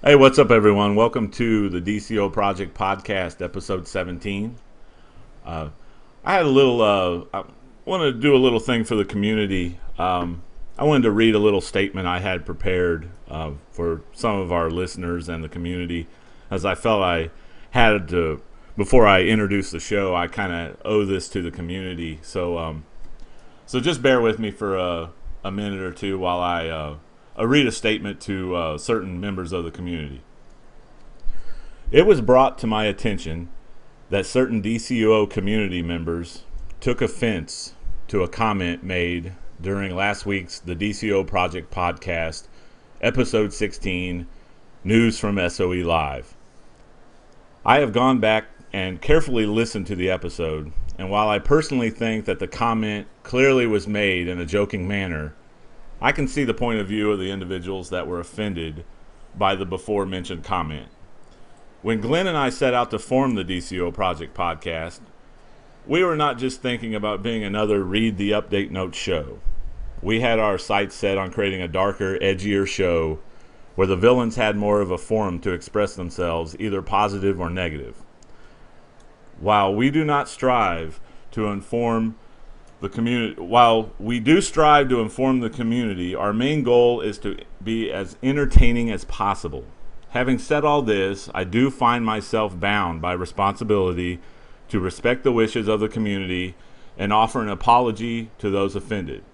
Hey, what's up, everyone? Welcome to the DCO Project Podcast, episode 17. Uh, I had a little, I wanted to do a little thing for the community. I wanted to read a little statement I had prepared for some of our listeners and the community, as I felt I had to, before I introduce the show, I kind of owe this to the community. So just bear with me for a minute or two while I read a statement to certain members of the community. It was brought to my attention that certain DCUO community members took offense to a comment made during last week's the DCUO Project Podcast, episode 16, News from SOE Live. I have gone back and carefully listened to the episode, and while I personally think that the comment clearly was made in a joking manner, I can see the point of view of the individuals that were offended by the before mentioned comment. When Glenn and I set out to form the DCO Project Podcast, we were not just thinking about being another Read the Update Notes show. We had our sights set on creating a darker, edgier show where the villains had more of a forum to express themselves, either positive or negative. While we do strive to inform the community, our main goal is to be as entertaining as possible. Having said all this, I do find myself bound by responsibility to respect the wishes of the community and offer an apology to those offended.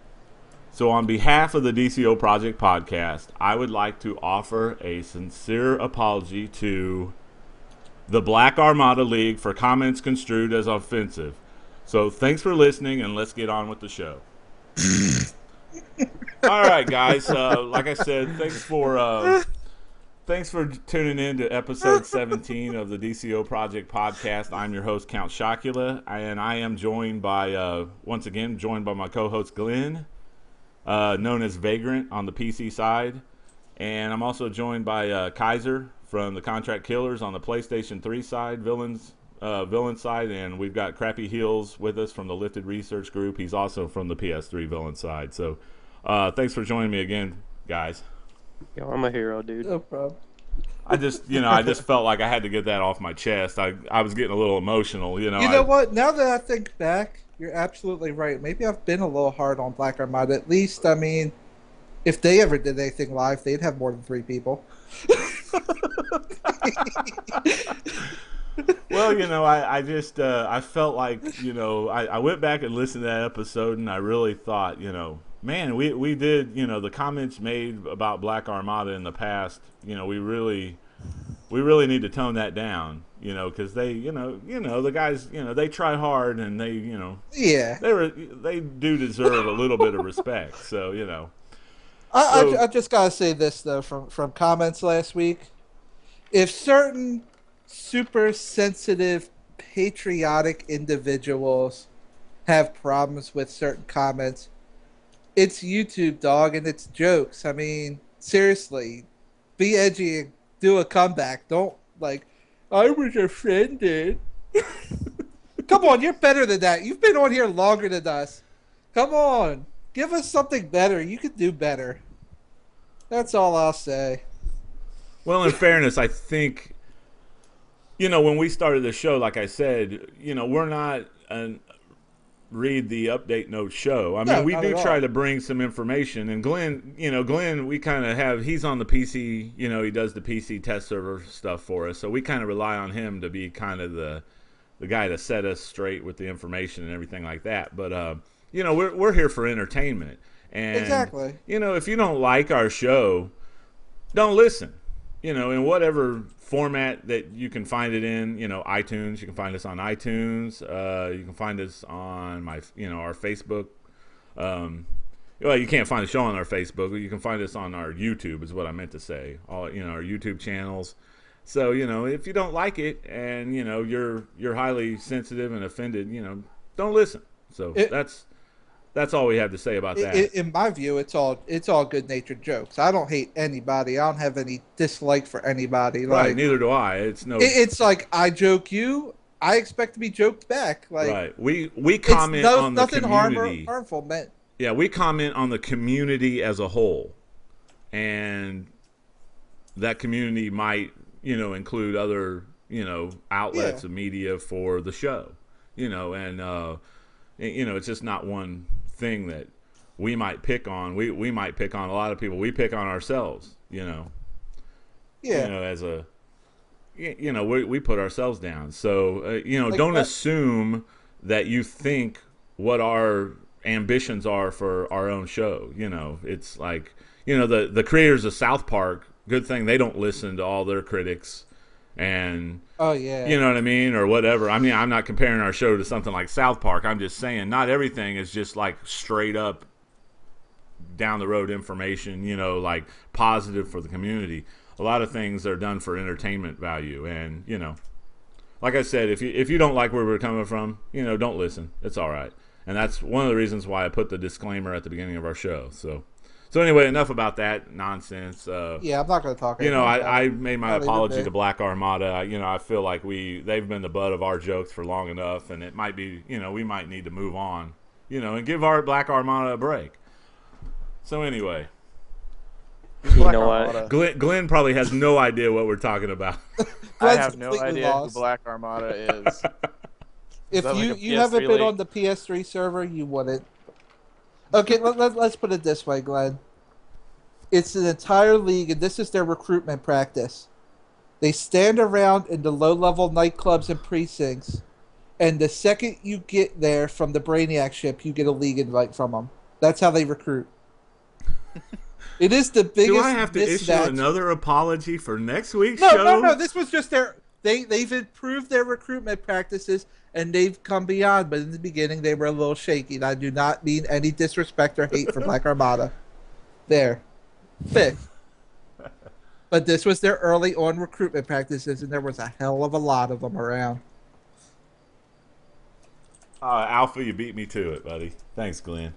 So on behalf of the DCO Project Podcast, I would like to offer a sincere apology to the Black Armada League for comments construed as offensive. So thanks for listening, and let's get on with the show. All right, guys. Like I said, thanks for tuning in to episode 17 of the DCO Project Podcast. I'm your host, Count Chocula, and I am joined by, once again, my co-host, Glenn, known as Vagrant on the PC side. And I'm also joined by Kaiser from the Contract Killers on the PlayStation 3 side, villain side, and we've got Crappy Heels with us from the Lifted Research Group. He's also from the PS3 villain side. So thanks for joining me again, guys. Yo, I'm a hero, dude. No problem. I just felt like I had to get that off my chest. I was getting a little emotional, You know what? Now that I think back, you're absolutely right. Maybe I've been a little hard on Black Armada. At least, I mean, if they ever did anything live, they'd have more than 3 people. Well, I felt like, I went back and listened to that episode, and I really thought, man, we did, the comments made about Black Armada in the past, we really need to tone that down, because they, the guys, they try hard, and they, Yeah. they do deserve a little bit of respect. So, I just gotta say this though, from comments last week, if certain super sensitive, patriotic individuals have problems with certain comments, it's YouTube, dog, and it's jokes. I mean, seriously, be edgy and do a comeback. Don't I was offended. Come on, you're better than that. You've been on here longer than us. Come on, give us something better. You could do better. That's all I'll say. Well, in fairness, I think, when we started the show, like I said, we're not a Read the Update Notes show. I mean, we do try to bring some information. And Glenn, we kind of he's on the PC, he does the PC test server stuff for us. So we kind of rely on him to be kind of the guy to set us straight with the information and everything like that. But, we're here for entertainment. And, exactly. If you don't like our show, don't listen. In whatever format that you can find it in, iTunes. You can find us on iTunes. You can find us on our Facebook. Well, you can't find the show on our Facebook, but you can find us on our YouTube, is what I meant to say. All our YouTube channels. So if you don't like it and you're highly sensitive and offended, don't listen. So that's all we have to say about that. In my view, it's all good-natured jokes. I don't hate anybody. I don't have any dislike for anybody. Right, neither do I. It's like I joke you, I expect to be joked back. Right. We comment on the community. Harmful, man. Yeah, we comment on the community as a whole, and that community might, include other, outlets of media for the show, and it's just not one thing that we might pick on. We might pick on a lot of people. We pick on ourselves, Yeah. As a, we put ourselves down. So, Like don't that- assume that you think what our ambitions are for our own show. It's like, the creators of South Park, good thing they don't listen to all their critics and, Oh yeah. you know what I mean? Or whatever. I mean, I'm not comparing our show to something like South Park. I'm just saying not everything is just like straight up down the road information, like positive for the community. A lot of things are done for entertainment value. And, like I said, if you don't like where we're coming from, don't listen. It's all right. And that's one of the reasons why I put the disclaimer at the beginning of our show. So anyway, enough about that nonsense. Yeah, I'm not going to talk anymore about I it. made my Not even apology bit. to Black Armada. I feel like they've been the butt of our jokes for long enough, and it might be, we might need to move on, and give our Black Armada a break. So anyway, You know what? Glenn probably has no idea what we're talking about. I Glenn's have no completely idea lost. who Black Armada is. If that like a you haven't PS3 been leak? on the PS3 server, you wouldn't. Okay, let's put it this way, Glenn. It's an entire league, and this is their recruitment practice. They stand around in the low-level nightclubs and precincts, and the second you get there from the Brainiac ship, you get a league invite from them. That's how they recruit. It is the biggest. Do I have to issue mismatch. another apology for next week's No, show? no. This was just they've improved their recruitment practices and they've come beyond. But in the beginning, they were a little shaky. And I do not mean any disrespect or hate for Black Armada. There, fifth. But this was their early on recruitment practices, and there was a hell of a lot of them around. Alpha, you beat me to it, buddy. Thanks, Glenn.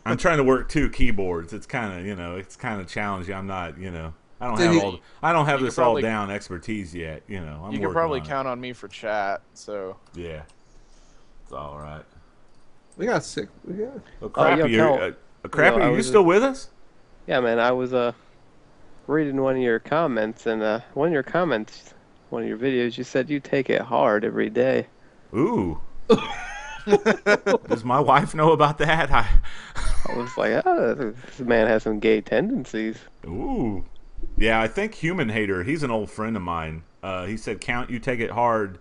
I'm trying to work 2 keyboards. It's kind of, it's kind of challenging. I'm not, I don't have You this could all probably- down expertise yet. I'm You working can probably on it. count on me for chat. So Yeah, it's all right. We got sick. Oh, Crappy, yo, Crappy, I are you was- still with us? Yeah, man, I was reading one of your comments, and one of your videos, you said you take it hard every day. Ooh. Does my wife know about that? I was like, oh, this man has some gay tendencies. Ooh. Yeah, I think Human Hater, he's an old friend of mine. He said, "Count, you take it hard.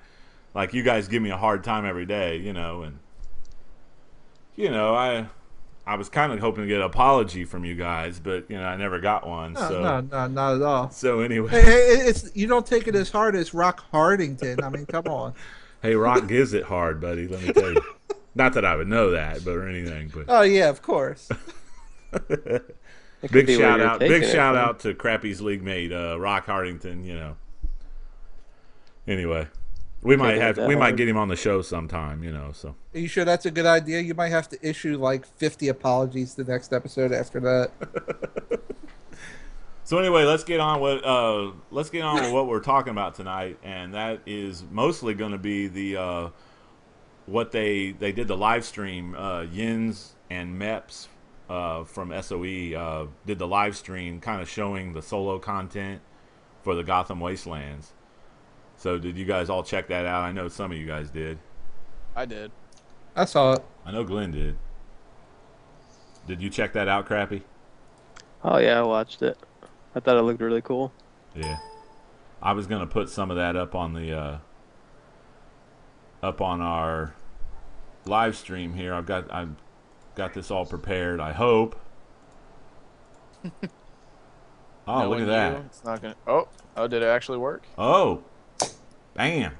Like, you guys give me a hard time every day, and, I was kind of hoping to get an apology from you guys, but, I never got one. No, so, no, not at all. So, anyway. Hey, you don't take it as hard as Rock Hardington. I mean, come on. Hey, Rock gives it hard, buddy, let me tell you. Not that I would know that, but or anything, but. Oh yeah, of course. It could Big be where shout you're out! taking Big it shout from. out to Crappy's league mate, Rock Hardington. Anyway, we might get him on the show sometime. So Are you sure that's a good idea? You might have to issue like 50 apologies the next episode after that. So anyway, let's get on with what we're talking about tonight, and that is mostly going to be the what they did the live stream. Yins and Meps from SOE did the live stream, kind of showing the solo content for the Gotham Wastelands. So did you guys all check that out? I know some of you guys did. I did. I saw it. I know Glenn did. Did you check that out, Crappy? Oh yeah, I watched it. I thought it looked really cool. Yeah. I was gonna put some of that up on the up on our live stream here. I've got this all prepared, I hope. Oh, look Knowing at that. you, it's not gonna. Oh, did it actually work? Oh. Bam.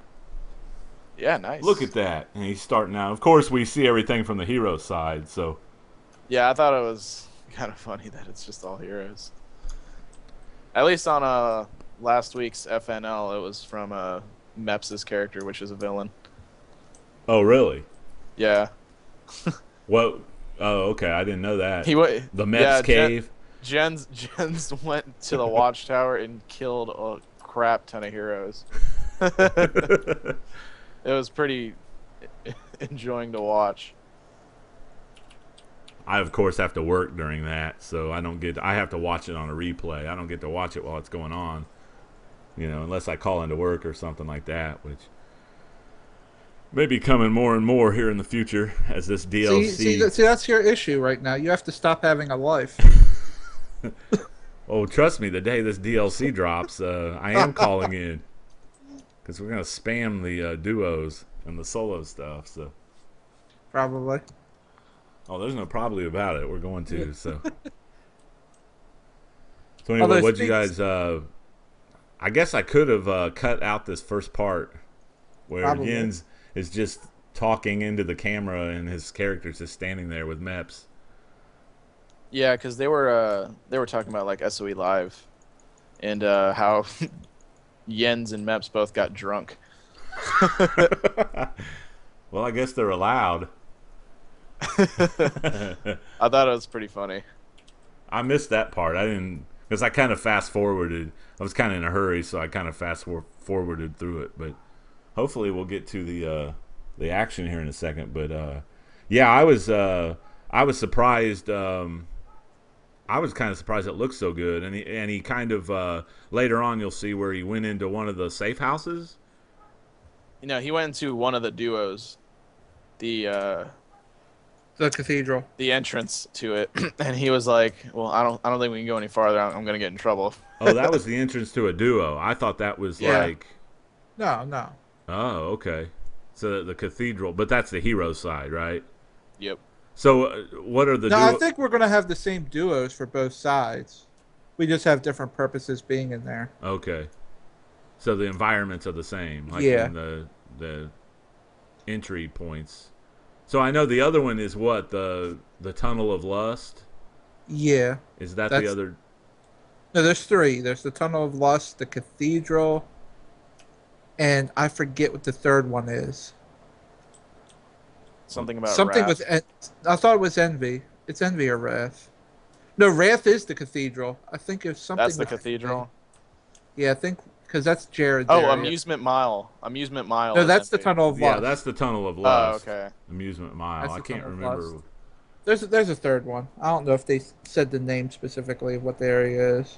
Yeah, nice. Look at that. And he's starting out. Of course, we see everything from the hero side, so. Yeah, I thought it was kind of funny that it's just all heroes. At least on last week's FNL, it was from Meps' character, which is a villain. Oh, really? Yeah. What? Oh, okay. I didn't know that. The Meps yeah, cave. Jens went to the watchtower and killed a crap ton of heroes. It was pretty enjoying to watch. I of course have to work during that, so I have to watch it on a replay. I don't get to watch it while it's going on, unless I call into work or something like that, which may be coming more and more here in the future as this DLC. See, that's your issue right now. You have to stop having a life. Oh, trust me, the day this DLC drops, I am calling in because we're gonna spam the duos and the solo stuff. So Probably. oh, there's no probably about it. We're going to. So anyway, what'd you guys? I guess I could have cut out this first part where Probably. Jens is just talking into the camera and his character's just standing there with Meps. Yeah, because they were talking about like SOE Live, and how Jens and Meps both got drunk. Well, I guess they're allowed. I thought it was pretty funny. I missed that part. I didn't, because I kind of fast forwarded. I was kind of in a hurry, so I kind of fast forwarded through it. But hopefully, we'll get to the action here in a second. But yeah, I was surprised. I was kind of surprised it looked so good, and he kind of later on you'll see where he went into one of the safe houses. He went into one of the duos, the cathedral. the entrance to it, and he was like, "Well, I don't think we can go any farther. I'm gonna get in trouble." Oh, that was the entrance to a duo. I thought that was like. No. Oh, okay. So the cathedral, but that's the hero side, right? Yep. So what are the? No, I think we're gonna have the same duos for both sides. We just have different purposes being in there. Okay. So the environments are the same, like Yeah. in the entry points. So I know the other one is what, the Tunnel of Lust? Yeah. Is that That's- the other? No, there's three. There's the Tunnel of Lust, the Cathedral, and I forget what the third one is. Something about Something Wrath. with I thought it was Envy. It's Envy or Wrath. No, Wrath is the Cathedral. I think it's something. That's the with cathedral. Yeah, I think because that's Jared's Oh, area. Amusement Mile. Amusement Mile. No, is that's the empty. Tunnel of Yeah, Lust. that's the Tunnel of Oh, Lust. okay. Amusement Mile. That's I the can't Tunnel of remember. Lust. There's a third one. I don't know if they said the name specifically of what the area is.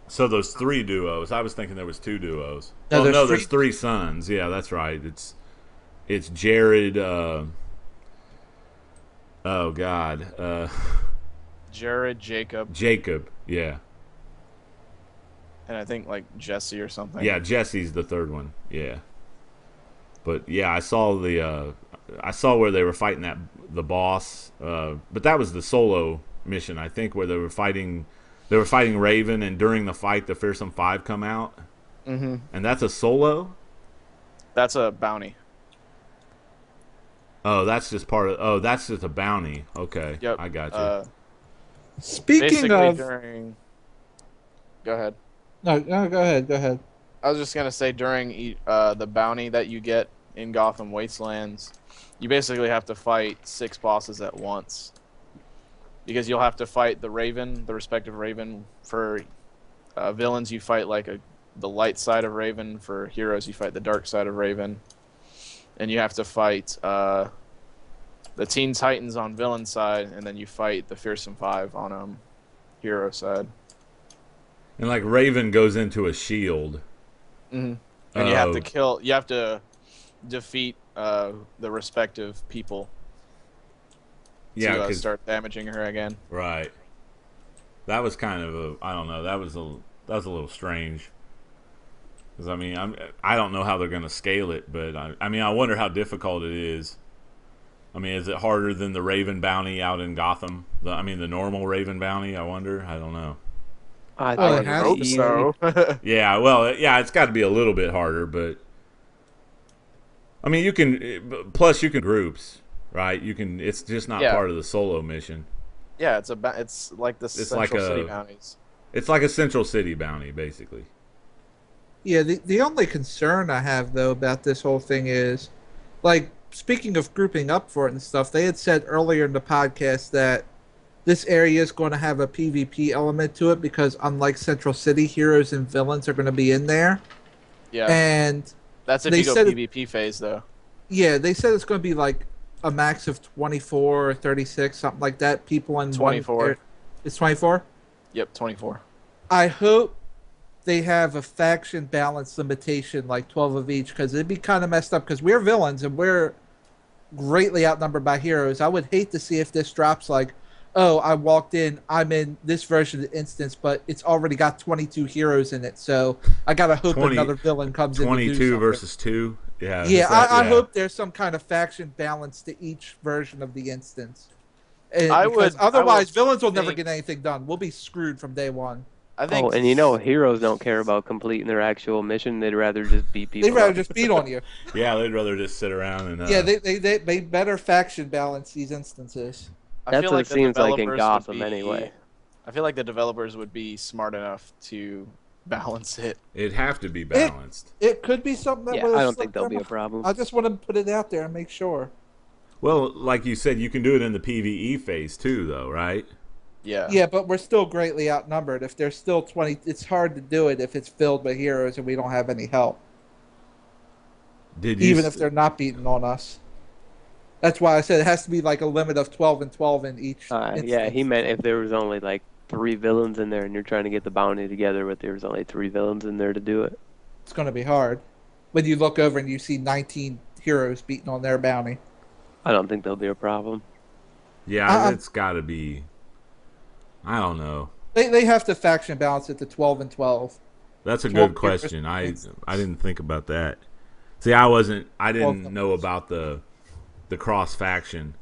So those three duos. I was thinking there was two duos. No, Oh there's no, three- there's three sons. Yeah, that's right. It's Jared. Oh God. Jared, Jacob, Jacob. Yeah. and I think like Jesse or something. Yeah, Jesse's the third one. Yeah. But yeah, I saw where they were fighting the boss. But that was the solo mission, I think, where they were fighting Raven, and during the fight, the Fearsome Five come out. Mm-hmm. And that's a solo. That's a bounty. Oh, that's just part of. Oh, that's just a bounty. Okay. Yep. I got you. Speaking Basically of, during. Go ahead. no, go ahead. I was just gonna say during the bounty that you get in Gotham Wastelands, you basically have to fight 6 bosses at once, because you'll have to fight the Raven, the respective Raven. For villains, you fight like the light side of Raven. For heroes, you fight the dark side of Raven, and you have to fight the Teen Titans on villain side, and then you fight the Fearsome Five on hero side. And like Raven goes into a shield. Mm-hmm. And you have Oh. to kill. You have to defeat the respective people Yeah, to 'cause- start damaging her again. right. That was kind of I don't know. That was a little strange. Because I mean, I don't know how they're going to scale it, but I mean, I wonder how difficult it is. I mean, is it harder than the Raven bounty out in Gotham? The normal Raven bounty. I wonder. I don't know. I Well, think it it's has Hope easy. so. Yeah, well, yeah, it's got to be a little bit harder, but I mean, you can. Plus, you can groups, right? You can. It's just not Yeah. part of the solo mission. Yeah, it's like the It's Central like City a- bounties. It's like a Central City bounty, basically. Yeah, the only concern I have though about this whole thing is, like, speaking of grouping up for it and stuff, they had said earlier in the podcast that this area is going to have a PvP element to it because unlike Central City, heroes and villains are going to be in there. Yeah, And that's if they you go said it- PvP phase though. yeah, they said it's going to be like a max of 24 or 36, something like that. People in 24. It's 24. Yep, 24. I hope they have a faction balance limitation, like 12 of each, because it'd be kind of messed up. Because we're villains and we're greatly outnumbered by heroes. I would hate to see if this drops like, oh, I walked in, I'm in this version of the instance, but it's already got 22 heroes in it, so I gotta hope 20 another villain comes in. 22 versus 2. Yeah. Yeah, I hope there's some kind of faction balance to each version of the instance. Because otherwise, villains will never get anything done. We'll be screwed from day one. I think. Oh, and heroes don't care about completing their actual mission. They'd rather just beat people. They'd rather just beat on you. Yeah, they'd rather just sit around and. Yeah, they better faction balance these instances. That's what it seems like in Gotham, anyway. I feel like the developers would be smart enough to balance it. It'd have to be balanced. It could be something that. Yeah, I don't think there'll be a problem. I just want to put it out there and make sure. Well, like you said, you can do it in the PvE phase too, though, right? Yeah. Yeah, but we're still greatly outnumbered. If there's still 20, it's hard to do it if it's filled with heroes and we don't have any help. Even if they're not beating on us. That's why I said it has to be like a limit of 12 and 12 in each. Yeah, he meant if there was only like 3 villains in there and you're trying to get the bounty together, but there's only 3 villains in there to do it. It's going to be hard. When you look over and you see 19 heroes beating on their bounty. I don't think there'll be a problem. Yeah, it's got to be. I don't know. They have to faction balance it to 12 and 12. That's a good question. I didn't think about that. See, I didn't know about the cross faction.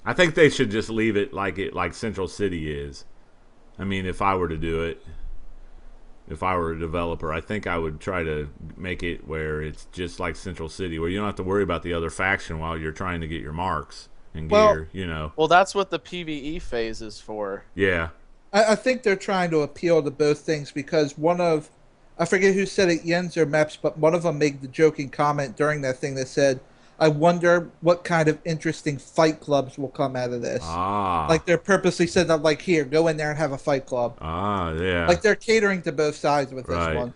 I think they should just leave it like Central City is. I mean, if I were to do it, if I were a developer, I think I would try to make it where it's just like Central City, where you don't have to worry about the other faction while you're trying to get your marks and gear, you know. Well, that's what the PvE phase is for. Yeah. I think they're trying to appeal to both things because I forget who said it, Jens or Meps, but one of them made the joking comment during that thing that said, I wonder what kind of interesting fight clubs will come out of this. Like they're purposely said that, like, here, go in there and have a fight club. Yeah. Like they're catering to both sides with this one.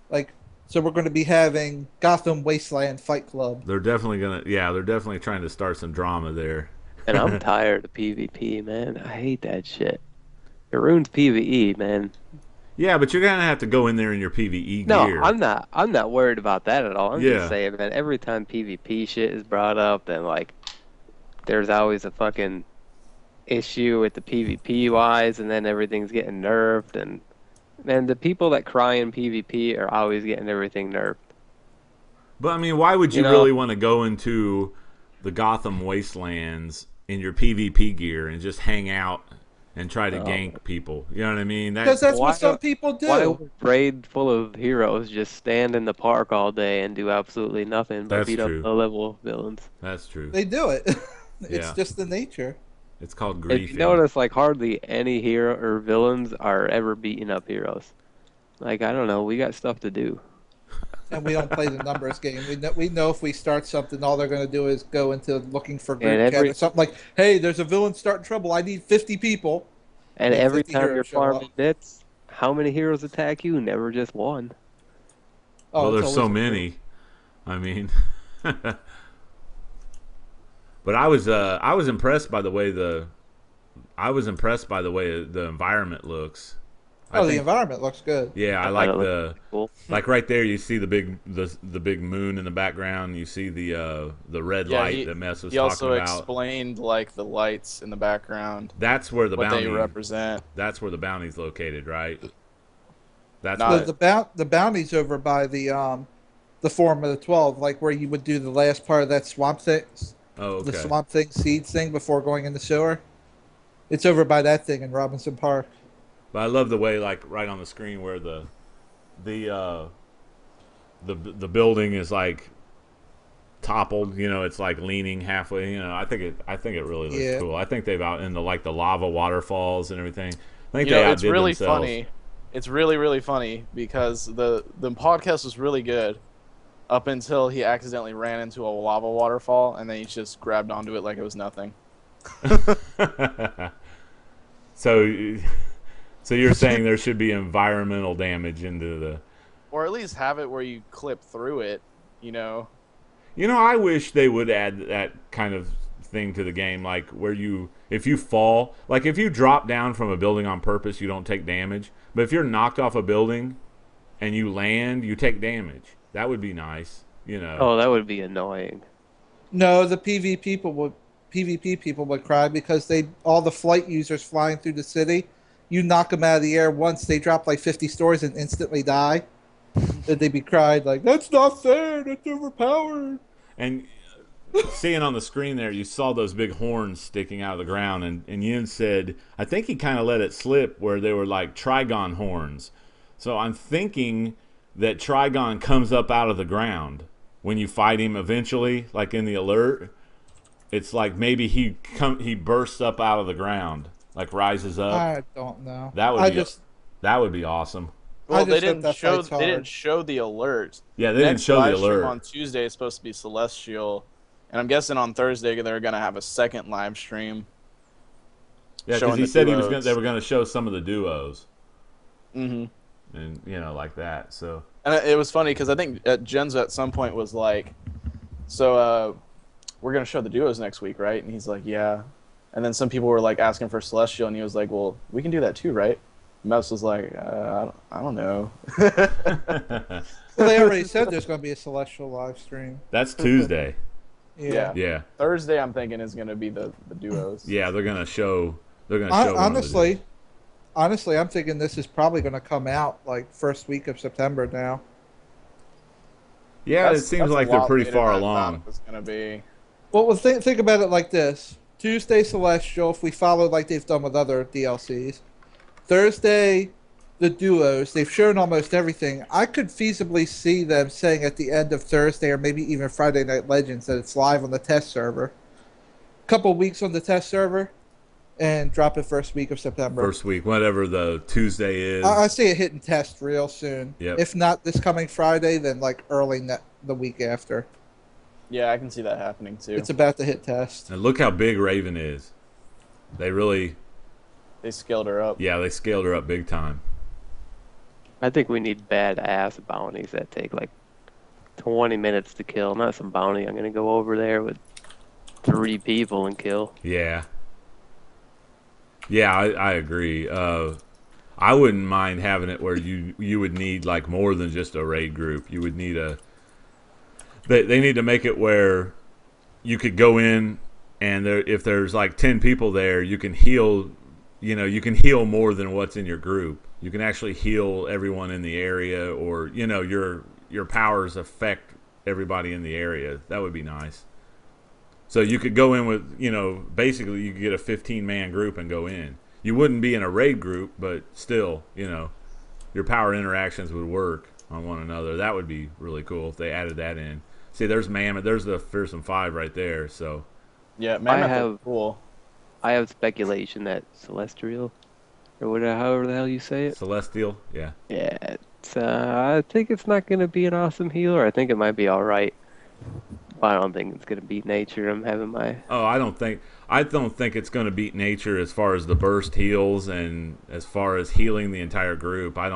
Like, so we're going to be having Gotham Wasteland Fight Club. They're definitely trying to start some drama there. And I'm tired of PvP, man. I hate that shit. It ruins PvE, man. Yeah, but you're gonna have to go in there in your PvE gear. No, I'm not worried about that at all. I'm just saying, man, every time PvP shit is brought up, then like there's always a fucking issue with the PvP wise, and then everything's getting nerfed, and man, the people that cry in PvP are always getting everything nerfed. But I mean, why would you really want to go into the Gotham Wastelands in your PvP gear and just hang out and try to gank people? You know what I mean? Because that's what some people do. Why would a raid full of heroes just stand in the park all day and do absolutely nothing but beat up low-level villains? That's true. They do it. It's just the nature. It's called griefing. If you notice, like, hardly any hero or villains are ever beating up heroes. Like, I don't know. We got stuff to do. And we don't play the numbers game. We know if we start something, all they're going to do is go into looking for group chat or something like, hey, there's a villain starting trouble. I need 50 people. And every time you're farming bits, how many heroes attack you? Never just one. Well, there's so many. I mean, but I was impressed by the way the environment looks. The environment looks good. Yeah, I like like right there. You see the big moon in the background. You see the red light that Mess was talking about. He also explained like the lights in the background. That's where what they represent. That's where the bounty's located, right? That's the bounty's over by the Forum of the 12, like where you would do the last part of that Swamp Thing. Oh, okay. The Swamp Thing seeds thing before going in the sewer. It's over by that thing in Robinson Park. But I love the way, like, right on the screen where the building is like toppled. You know, it's like leaning halfway. You know, I think it really looks cool. I think they've out in the lava waterfalls and everything. I think they outdid it's really themselves. funny. It's really, really funny because the podcast was really good up until he accidentally ran into a lava waterfall and then he just grabbed onto it like it was nothing. So you're saying there should be environmental damage into the... Or at least have it where you clip through it, you know? I wish they would add that kind of thing to the game, like where if you fall, like if you drop down from a building on purpose, you don't take damage. But if you're knocked off a building and you land, you take damage. That would be nice, Oh, that would be annoying. No, the PvP people would cry because all the flight users flying through the city, you knock them out of the air once, they drop like 50 stories and instantly die. Then they'd be cried like, that's not fair, that's overpowered. And seeing on the screen there, you saw those big horns sticking out of the ground, and Yin said, I think he kind of let it slip where they were like Trigon horns. So I'm thinking that Trigon comes up out of the ground when you fight him eventually, like in the alert. It's like maybe he bursts up out of the ground, like rises up. I don't know. That would be awesome. Well, they didn't show the alert. Yeah, they didn't show the alert. On Tuesday it's supposed to be Celestial, and I'm guessing on Thursday they're gonna have a second live stream. Yeah, because he said they were gonna show some of the duos. Mm-hmm. And like that. So. And it was funny because I think Jenza at some point was like, "So we're gonna show the duos next week, right?" And he's like, "Yeah." And then some people were like asking for Celestial, and he was like, "Well, we can do that too, right?" Mess was like, I don't know. Well, they already said there's going to be a Celestial live stream. That's Tuesday. Yeah. Thursday, I'm thinking, is going to be the duos. Yeah, they're going to show. Show honestly, I'm thinking this is probably going to come out like first week of September now. Yeah, it seems like they're pretty far along. It's going to be. Well, think about it like this: Tuesday Celestial, if we follow like they've done with other DLCs. Thursday, the duos, they've shown almost everything. I could feasibly see them saying at the end of Thursday or maybe even Friday Night Legends that it's live on the test server. Couple weeks on the test server and drop it first week of September. First week, whatever the Tuesday is. I see it hitting test real soon. Yep. If not this coming Friday, then like early the week after. Yeah, I can see that happening too. It's about to hit test. And look how big Raven is. They scaled her up. Yeah, they scaled her up big time. I think we need badass bounties that take like 20 minutes to kill. Not some bounty I'm going to go over there with 3 people and kill. Yeah. Yeah, I agree. I wouldn't mind having it where you would need like more than just a raid group. You would need they need to make it where you could go in and if there's like 10 people there, you can heal. You can heal more than what's in your group. You can actually heal everyone in the area, or your powers affect everybody in the area. That would be nice. So you could go in with, basically you could get a 15-man group and go in. You wouldn't be in a raid group, but still, your power interactions would work on one another. That would be really cool if they added that in. See, there's Mammoth. There's the Fearsome 5 right there. So yeah, Mammoth is cool. I have speculation that Celestial, or however the hell you say it. Celestial, yeah. Yeah, I think it's not going to be an awesome healer. I think it might be all right. But I don't think it's going to beat nature. I'm having my... Oh, I don't think it's going to beat nature as far as the burst heals and as far as healing the entire group. I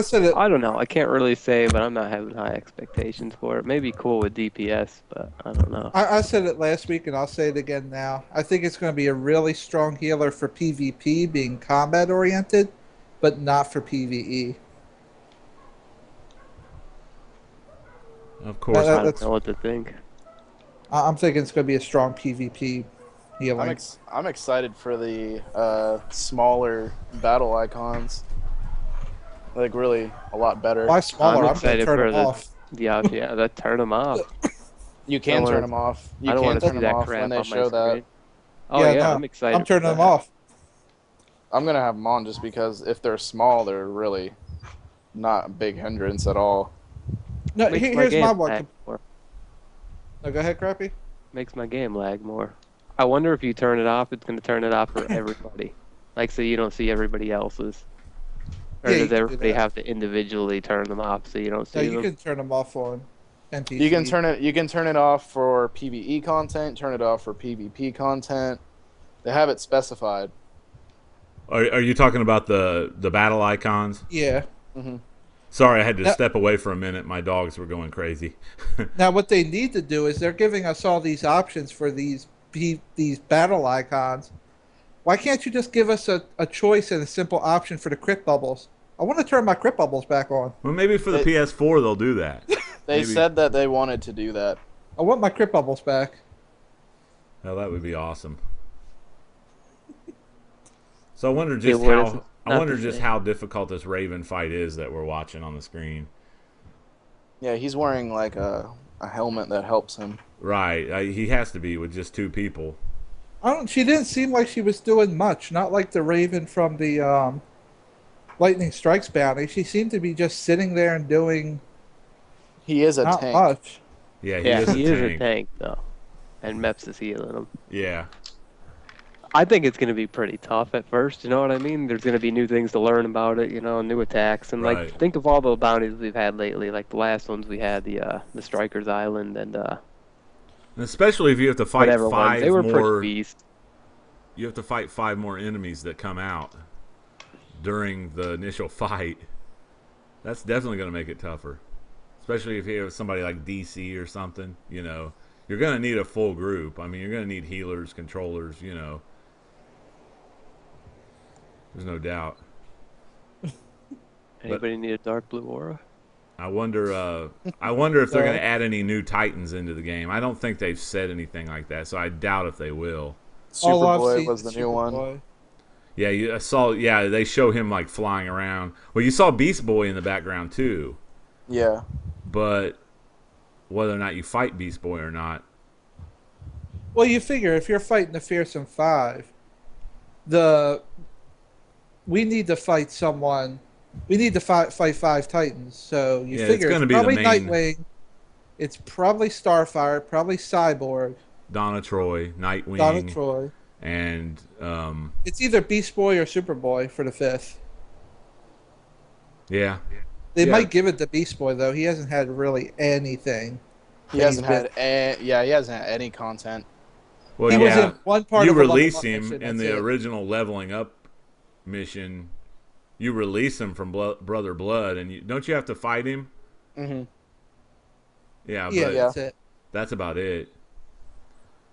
said it. I don't know. I can't really say, but I'm not having high expectations for it. Maybe cool with DPS, but I don't know. I said it last week, and I'll say it again now. I think it's going to be a really strong healer for PvP, being combat-oriented, but not for PvE. Of course. I don't know what to think. I'm thinking it's going to be a strong PvP healing. I'm excited for the smaller battle icons. Like really a lot better. Why smaller? I'm excited turn for them off. Yeah, turn them off. You can turn them off. You can turn them off when they show that. Oh yeah, no, I'm excited. I'm turning them off. I'm gonna have them on just because if they're small, they're really not a big hindrance at all. No, here's my one. No, go ahead, Crappy. Makes my game lag more. I wonder if you turn it off, it's gonna turn it off for everybody. Like so you don't see everybody else's. Or does everybody have to individually turn them off so you don't see them? No, you can turn them off on NPC. You can turn it off for PvE content, turn it off for PvP content. They have it specified. Are you talking about the battle icons? Yeah. Mm-hmm. Sorry, I had to step away for a minute. My dogs were going crazy. Now, what they need to do is they're giving us all these options for these battle icons. Why can't you just give us a choice and a simple option for the crit bubbles? I want to turn my crit bubbles back on. Well, maybe for the PS4 they'll do that. They said that they wanted to do that. I want my crit bubbles back. Hell, that would be awesome. So I wonder just how difficult this Raven fight is that we're watching on the screen. Yeah, he's wearing like a helmet that helps him. Right, he has to be with just 2 people. She didn't seem like she was doing much. Not like the Raven from the Lightning Strikes bounty. She seemed to be just sitting there and doing. He is a not tank. Much. Yeah, he is a tank though, and Meps is healing him. Yeah. I think it's going to be pretty tough at first. You know what I mean? There's going to be new things to learn about it. You know, new attacks, and like think of all the bounties we've had lately. Like the last ones we had, the Strikers Island and. Especially if you have to fight 5 they were more. Pretty beast. You have to fight 5 more enemies that come out during the initial fight. That's definitely going to make it tougher. Especially if you have somebody like DC or something, you know. You're going to need a full group. I mean, you're going to need healers, controllers, you know. There's no doubt. Anybody need a dark blue aura? I wonder if they're going to add any new Titans into the game. I don't think they've said anything like that, so I doubt if they will. Superboy was the new one. Yeah, I saw. Yeah, they show him like flying around. Well, you saw Beast Boy in the background too. Yeah. But whether or not you fight Beast Boy or not. Well, you figure if you're fighting the Fearsome Five, we need to fight someone. We need to fight 5 Titans. So you figure it's probably Nightwing. It's probably Starfire. Probably Cyborg. Donna Troy, Nightwing. And it's either Beast Boy or Superboy for the 5th. Yeah. They might give it to Beast Boy though. He hasn't had really anything. He hasn't had any content. Well, he was in one part you of release him in the original leveling up mission. You release him from Brother Blood, and don't you have to fight him? Mm-hmm. Yeah, but that's it. That's about it.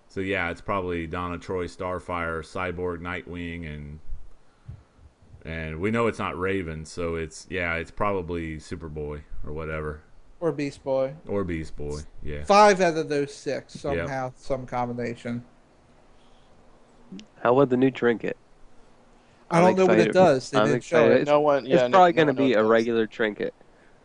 So yeah, it's probably Donna Troy, Starfire, Cyborg, Nightwing, and we know it's not Raven, so it's probably Superboy or whatever. Or Beast Boy. Yeah. 5 out of those 6 somehow, some combination. How about the new trinket? I don't know what it does. They didn't show it. It's probably going to be a regular trinket.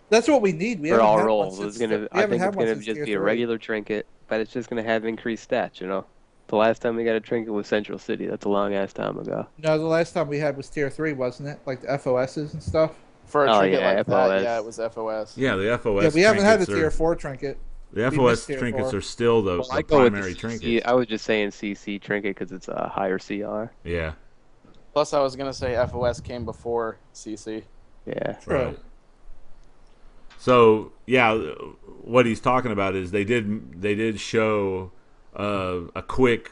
That's what we need. We for all roles. I think it's going to just be a regular trinket, but it's just going to have increased stats, you know? The last time we got a trinket was Central City. That's a long-ass time ago. No, the last time we had was Tier 3, wasn't it? Like the FOSs and stuff? For a trinket like that, yeah, it was FOS. Yeah, the FOS Yeah, we haven't had a Tier 4 trinket. The FOS trinkets are still the primary trinkets. I was just saying CC trinket because it's a higher CR. Yeah. Plus, I was going to say FOS came before CC. Yeah. Right. So, yeah, what he's talking about is they did show a quick.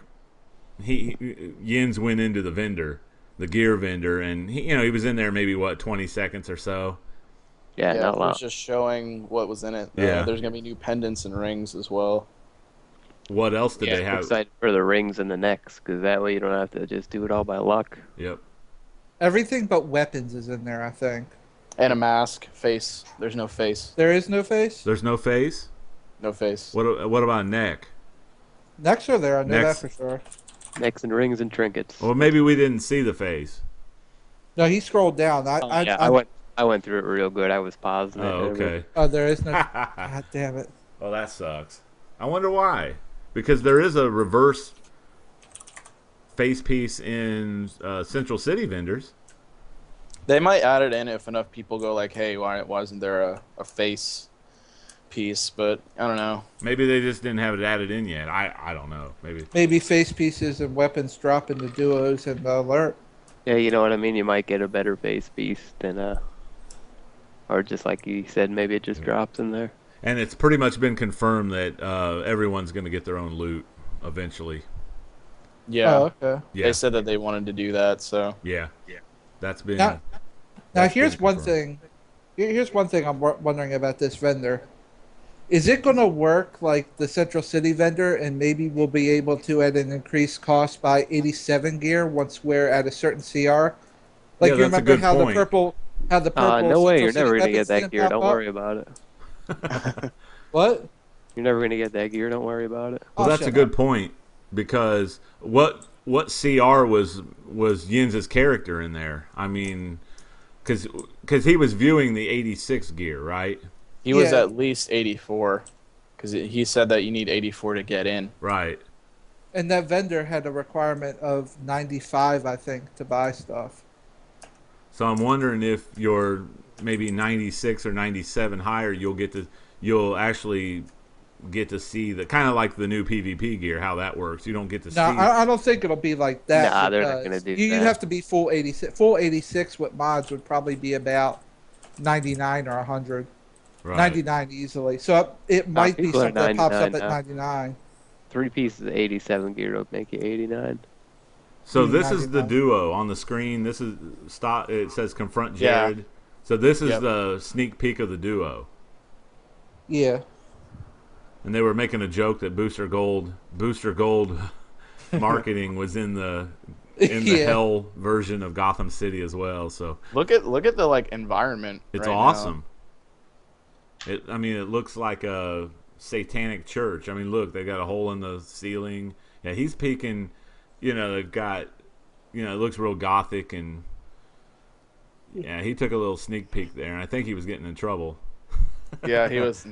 Yins went into the vendor, the gear vendor, and he was in there maybe 20 seconds or so. Yeah, not long. It was just showing what was in it. Yeah. There's gonna be new pendants and rings as well. What else did they have? I'm excited for the rings and the necks, because that way you don't have to just do it all by luck. Yep. Everything but weapons is in there, I think. And a mask, face. There's no face. There is no face? There's no face? No face. What about neck? Necks are there, I know that for sure. Necks and rings and trinkets. Well, maybe we didn't see the face. No, he scrolled down. I went through it real good. I was pausing. Oh, okay. Oh, there is no... God damn it. Well, that sucks. I wonder why. Because there is a reverse face piece in Central City vendors. They might add it in if enough people go like, hey, why isn't there a face piece? But I don't know. Maybe they just didn't have it added in yet. I don't know. Maybe face pieces and weapons drop in the duos and the alert. Yeah, you know what I mean? You might get a better face piece than or just like you said, maybe it just drops in there. And it's pretty much been confirmed that everyone's going to get their own loot eventually. Yeah. Oh, okay. Yeah. They said that they wanted to do that, so. Yeah. That's been... Now here's one thing Here's one thing I'm wondering about this vendor. Is it going to work like the Central City vendor, and maybe we'll be able to at an increased cost buy 87 gear once we're at a certain CR? Like Yeah, you that's a remember good point. how the purple No way, Central you're City never gonna weapon get that stand gear. pop Don't up? worry about it. What? You're never gonna get that gear. Don't worry about it. Well, Oh, that's a shut good up. point because what CR was Yinz's character in there? I mean, because he was viewing the 86 gear, right? He was Yeah. at least 84, because he said that you need 84 to get in. Right. And that vendor had a requirement of 95, I think, to buy stuff. So I'm wondering if you're maybe 96 or 97 higher, you'll actually get to see the kind of like the new PvP gear, how that works. You don't get to No, see. I don't think it'll be like that. Nah, they're not because gonna do You'd that. have to be full 86. Full 86 with mods would probably be about 99 or 100. Right. 99 easily. So it might be people are something that pops up 99 at now. 99. 3 pieces of 87 gear will make you 89. So this is the 99. duo on the screen. This is stop. It says confront Yeah. Jared. So this is Yep. the sneak peek of the duo. Yeah. And they were making a joke that Booster Gold marketing was in the Yeah. hell version of Gotham City as well. So Look at the like environment. it's right awesome. It looks like a satanic church. I mean, look, they got a hole in the ceiling. Yeah, he's peeking. They've got. It looks real gothic, and yeah, he took a little sneak peek there, and I think he was getting in trouble. now. Yeah, he was.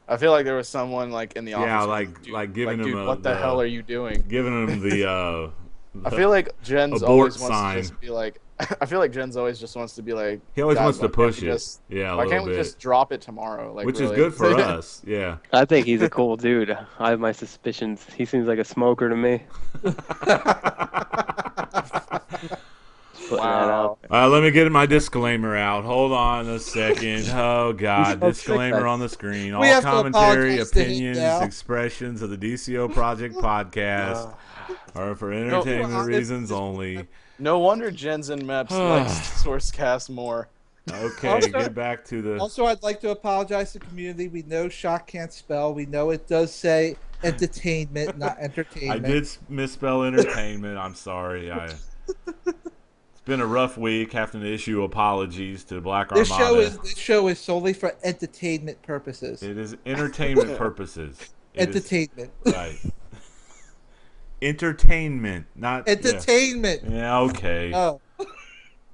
I feel like there was someone like in the office. Yeah, going, like giving him dude, what the hell are you doing? giving him the. I feel like Jen's abort always wants sign. to just be like. I feel like Jen's always just wants to be like. He always "Guys, wants to why can't push we it. just- Yeah, a Why little can't we bit. just drop it tomorrow? Like, Which really? is good for us. Yeah. I think he's a cool dude. I have my suspicions. He seems like a smoker to me. Putting that out there. Let me get my disclaimer out. Hold on a second. Oh, God. smokes Disclaimer cigarettes. on the screen. All We have to commentary, apologize to him opinions, now. expressions of the DCO Project podcast are for entertainment well, reasons only. No wonder Jen's and Meps likes Sourcecast more. Okay, Also- get back to the... Also, I'd like to apologize to the community. We know Shock can't spell. We know it does say entertainment, not I entertainment. did misspell entertainment. I'm sorry. It's been a rough week having to issue apologies to Black This Armada. show is solely for entertainment purposes. It is entertainment purposes. It is- Entertainment. right. Entertainment, not Entertainment. Yeah, okay. Oh,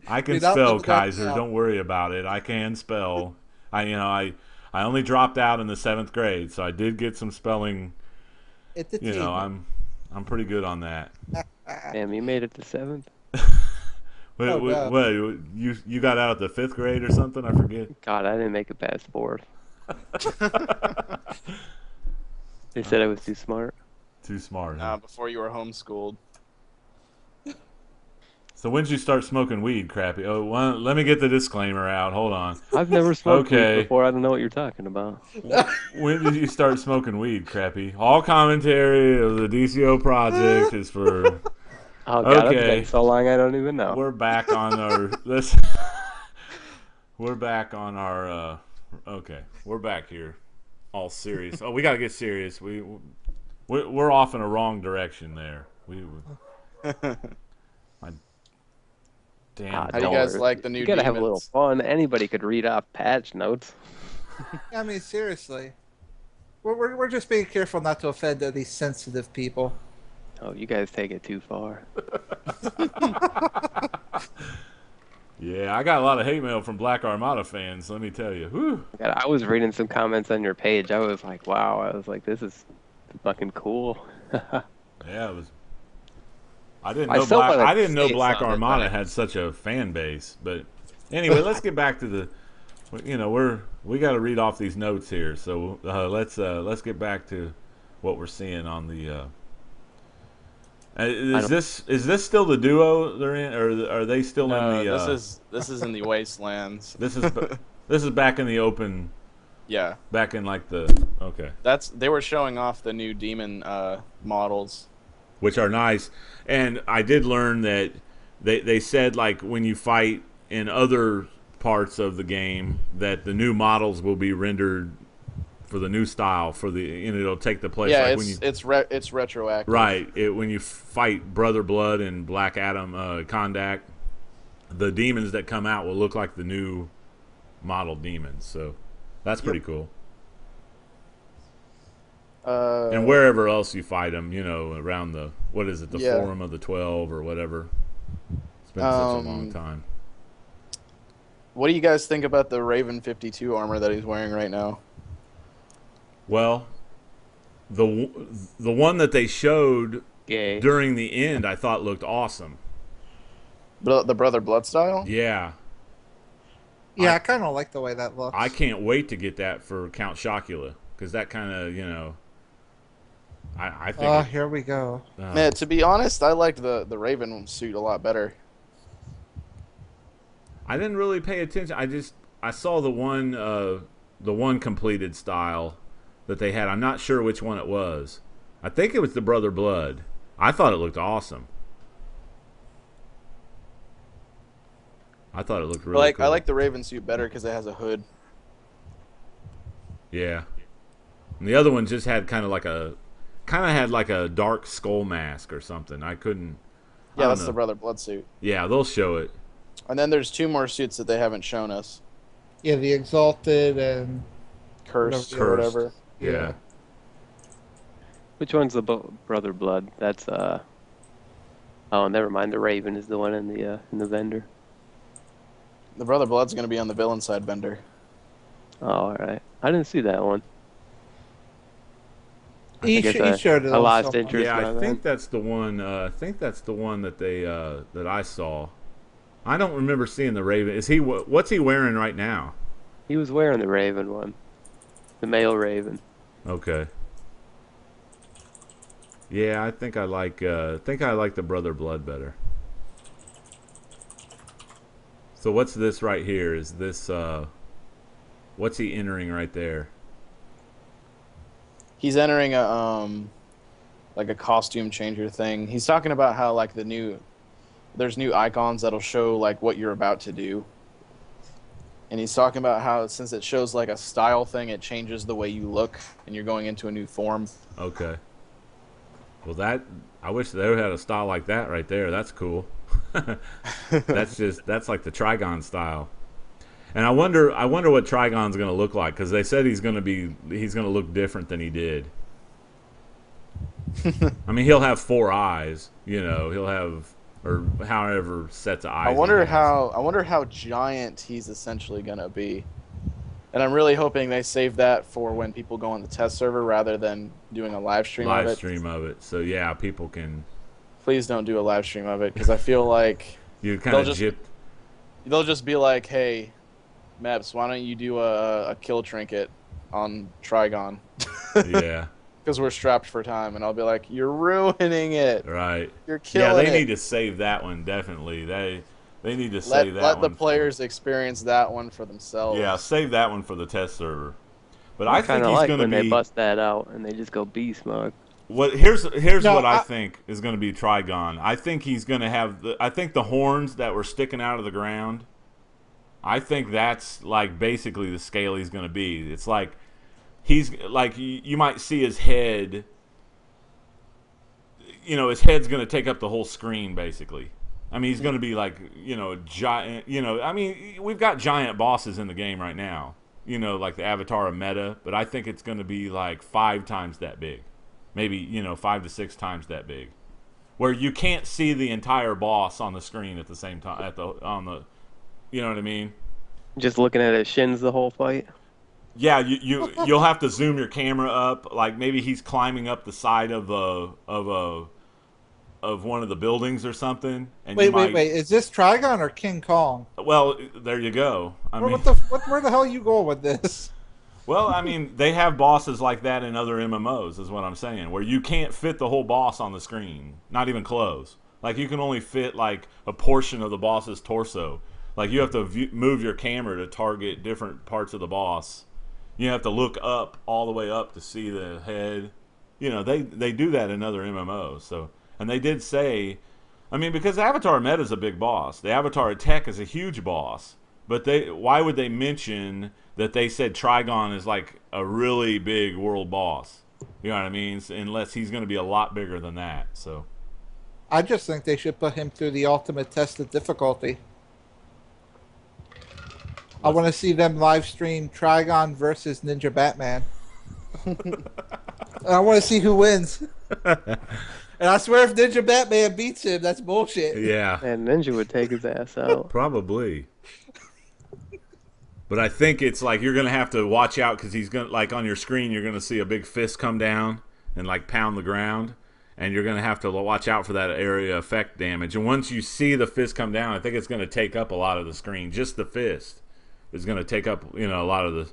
I can You're not spell, living up Kaiser. now. Don't worry about it. I can spell. I only dropped out in the 7th grade, so I did get some spelling. entertainment. I'm pretty good on that. Damn, you made it to 7th? What, Oh, God. what you got out at the 5th grade or something? I forget. God, I didn't make it past 4th. They said I was too smart. Too smart. Huh? Before you were homeschooled. So when did you start smoking weed, Crappy? Oh, well, let me get the disclaimer out. Hold on. I've never smoked Okay. weed before. I don't know what you're talking about. When did you start smoking weed, Crappy? All commentary of the DCO project is for... Oh God, Okay. it's been so long I don't even know. We're back on our... We're back on our... Okay, we're back here. All serious. Oh, we got to get serious. We're off in a wrong direction there. Damn. Ah, How do you don't guys worry. like the new You gotta have a little demons? fun. Anybody could read off patch notes. I mean, seriously. We're just being careful not to offend any sensitive people. Oh, you guys take it too far. Yeah, I got a lot of hate mail from Black Armada fans, let me tell you. Whew. God, I was reading some comments on your page. I was like, wow. I was like, this is fucking cool. Yeah, it was... I didn't I know still wanna I didn't know say Black something, Armada but- had such a fan base, but anyway, let's get back to the we got to read off these notes here. So let's get back to what we're seeing on the is this still the duo they're in, or are they still in the this is in the Wastelands. this is back in the open, Yeah, back in like the okay, they were showing off the new demon models. which are nice. And I did learn that they said, like, when you fight in other parts of the game that the new models will be rendered for the new style for the, and it'll take the place. Yeah, like when you, it's retroactive. right. When you fight Brother Blood and Black Adam, Kondak, the demons that come out will look like the new model demons. So that's pretty cool. And wherever else you fight them, around the, what is it, the Forum of the 12 or whatever. It's been such a long time. What do you guys think about the Raven 52 armor that he's wearing right now? Well, the one that they showed during the end, I thought looked awesome. The Brother Blood style? Yeah. Yeah, I kind of like the way that looks. I can't wait to get that for Count Chocula, because that kind of, I think. Oh, here we go. Man, to be honest, I liked the Raven suit a lot better. I didn't really pay attention. I saw the one completed style that they had. I'm not sure which one it was. I think it was the Brother Blood. I thought it looked awesome. I thought it looked really cool. I like the Raven suit better because it has a hood. Yeah. And the other one just had kind of had like a dark skull mask or something. I couldn't. Yeah, that's the Brother Blood suit. Yeah, they'll show it. And then there's 2 more suits that they haven't shown us. Yeah, the Exalted and Cursed or whatever. Yeah. Which one's the Brother Blood? That's oh, never mind. The Raven is the one in the vendor. The Brother Blood's going to be on the villain side vendor. Oh, all right. I didn't see that one. He showed it. I lost interest. Yeah, I think that's the one. I think that's the one that they that I saw. I don't remember seeing the Raven. Is he? What's he wearing right now? He was wearing the Raven one, the male Raven. Okay. Yeah, I think I like the Brother Blood better. So what's this right here? Is this what's he entering right there? He's entering a like a costume changer thing. He's talking about how like there's new icons that'll show like what you're about to do. And he's talking about how since it shows like a style thing, it changes the way you look and you're going into a new form. Okay. Well, I wish they had a style like that right there. That's cool. That's like the Trigon style. And I wonder what Trigon's going to look like, because they said he's going to look different than he did. I mean, he'll have 4 eyes, he'll have, or however sets of eyes. I wonder how giant he's essentially going to be. And I'm really hoping they save that for when people go on the test server rather than doing a live stream of it. So yeah, people can. Please don't do a live stream of it, because I feel like you kind of gypped. They'll just be like, "Hey, Maps, why don't you do a kill trinket on Trigon?" Yeah. Because we're strapped for time, and I'll be like, "You're ruining it. Right. You're killing it." Yeah, they need to save that one definitely. They need to save that one. Let the players experience that one for themselves. Yeah, save that one for the test server. But I think he's like going to be. They bust that out and they just go beast mode. Here's what I think is going to be Trigon. I think he's going to have I think the horns that were sticking out of the ground. I think that's like basically the scale he's going to be. It's like he's like you might see his head. His head's going to take up the whole screen basically. I mean, he's going to be like, giant, I mean, we've got giant bosses in the game right now, like the Avatar of Meta, but I think it's going to be like 5 times that big. Maybe, 5 to 6 times that big. Where you can't see the entire boss on the screen at the same time, you know what I mean? Just looking at his shins the whole fight? Yeah, you'll have to zoom your camera up, like maybe he's climbing up the side of one of the buildings or something. And wait. Is this Trigon or King Kong? Well, there you go. Where the hell are you going with this? Well, I mean, they have bosses like that in other MMOs, is what I'm saying, where you can't fit the whole boss on the screen, not even close. Like, you can only fit, like, a portion of the boss's torso. Like, you have to move your camera to target different parts of the boss. You have to look up, all the way up, to see the head. They do that in other MMOs, so... And they did say, I mean, because Avatar Meta is a big boss. The Avatar Tech is a huge boss. But why would they mention that they said Trigon is like a really big world boss? You know what I mean? Unless he's going to be a lot bigger than that. So I just think they should put him through the ultimate test of difficulty. I want to see them live stream Trigon versus Ninja Batman. I want to see who wins. And I swear if Ninja Batman beats him, that's bullshit. yeah, And Ninja would take his ass out. probably. But I think it's like you're going to have to watch out because he's going to, like on your screen, you're going to see a big fist come down and like pound the ground. And you're going to have to watch out for that area effect damage. And once you see the fist come down, I think it's going to take up a lot of the screen. Just the fist is going to take up, a lot of the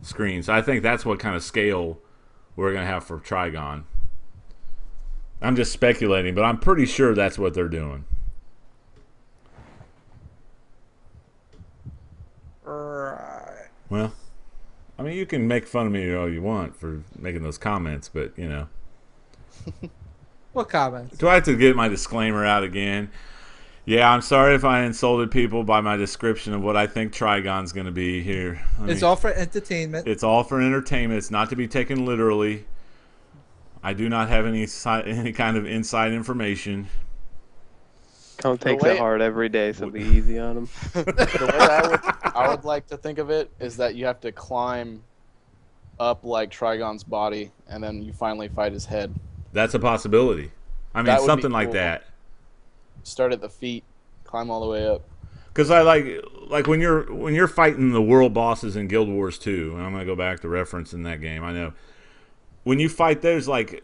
screen. So I think that's what kind of scale we're going to have for Trigon. I'm just speculating, but I'm pretty sure that's what they're doing. Right. Well, I mean, you can make fun of me all you want for making those comments, but, What comments? Do I have to get my disclaimer out again? Yeah, I'm sorry if I insulted people by my description of what I think Trigon's going to be here. It's all for entertainment. It's all for entertainment. It's not to be taken literally. I do not have any kind of inside information. Count takes it hard every day, so be easy on him. The way I would like to think of it is that you have to climb up like Trigon's body, and then you finally fight his head. That's a possibility. I mean, something like that. Start at the feet, climb all the way up. Because I like when you're fighting the world bosses in Guild Wars 2, and I'm gonna go back to referencing that game. I know when you fight those, like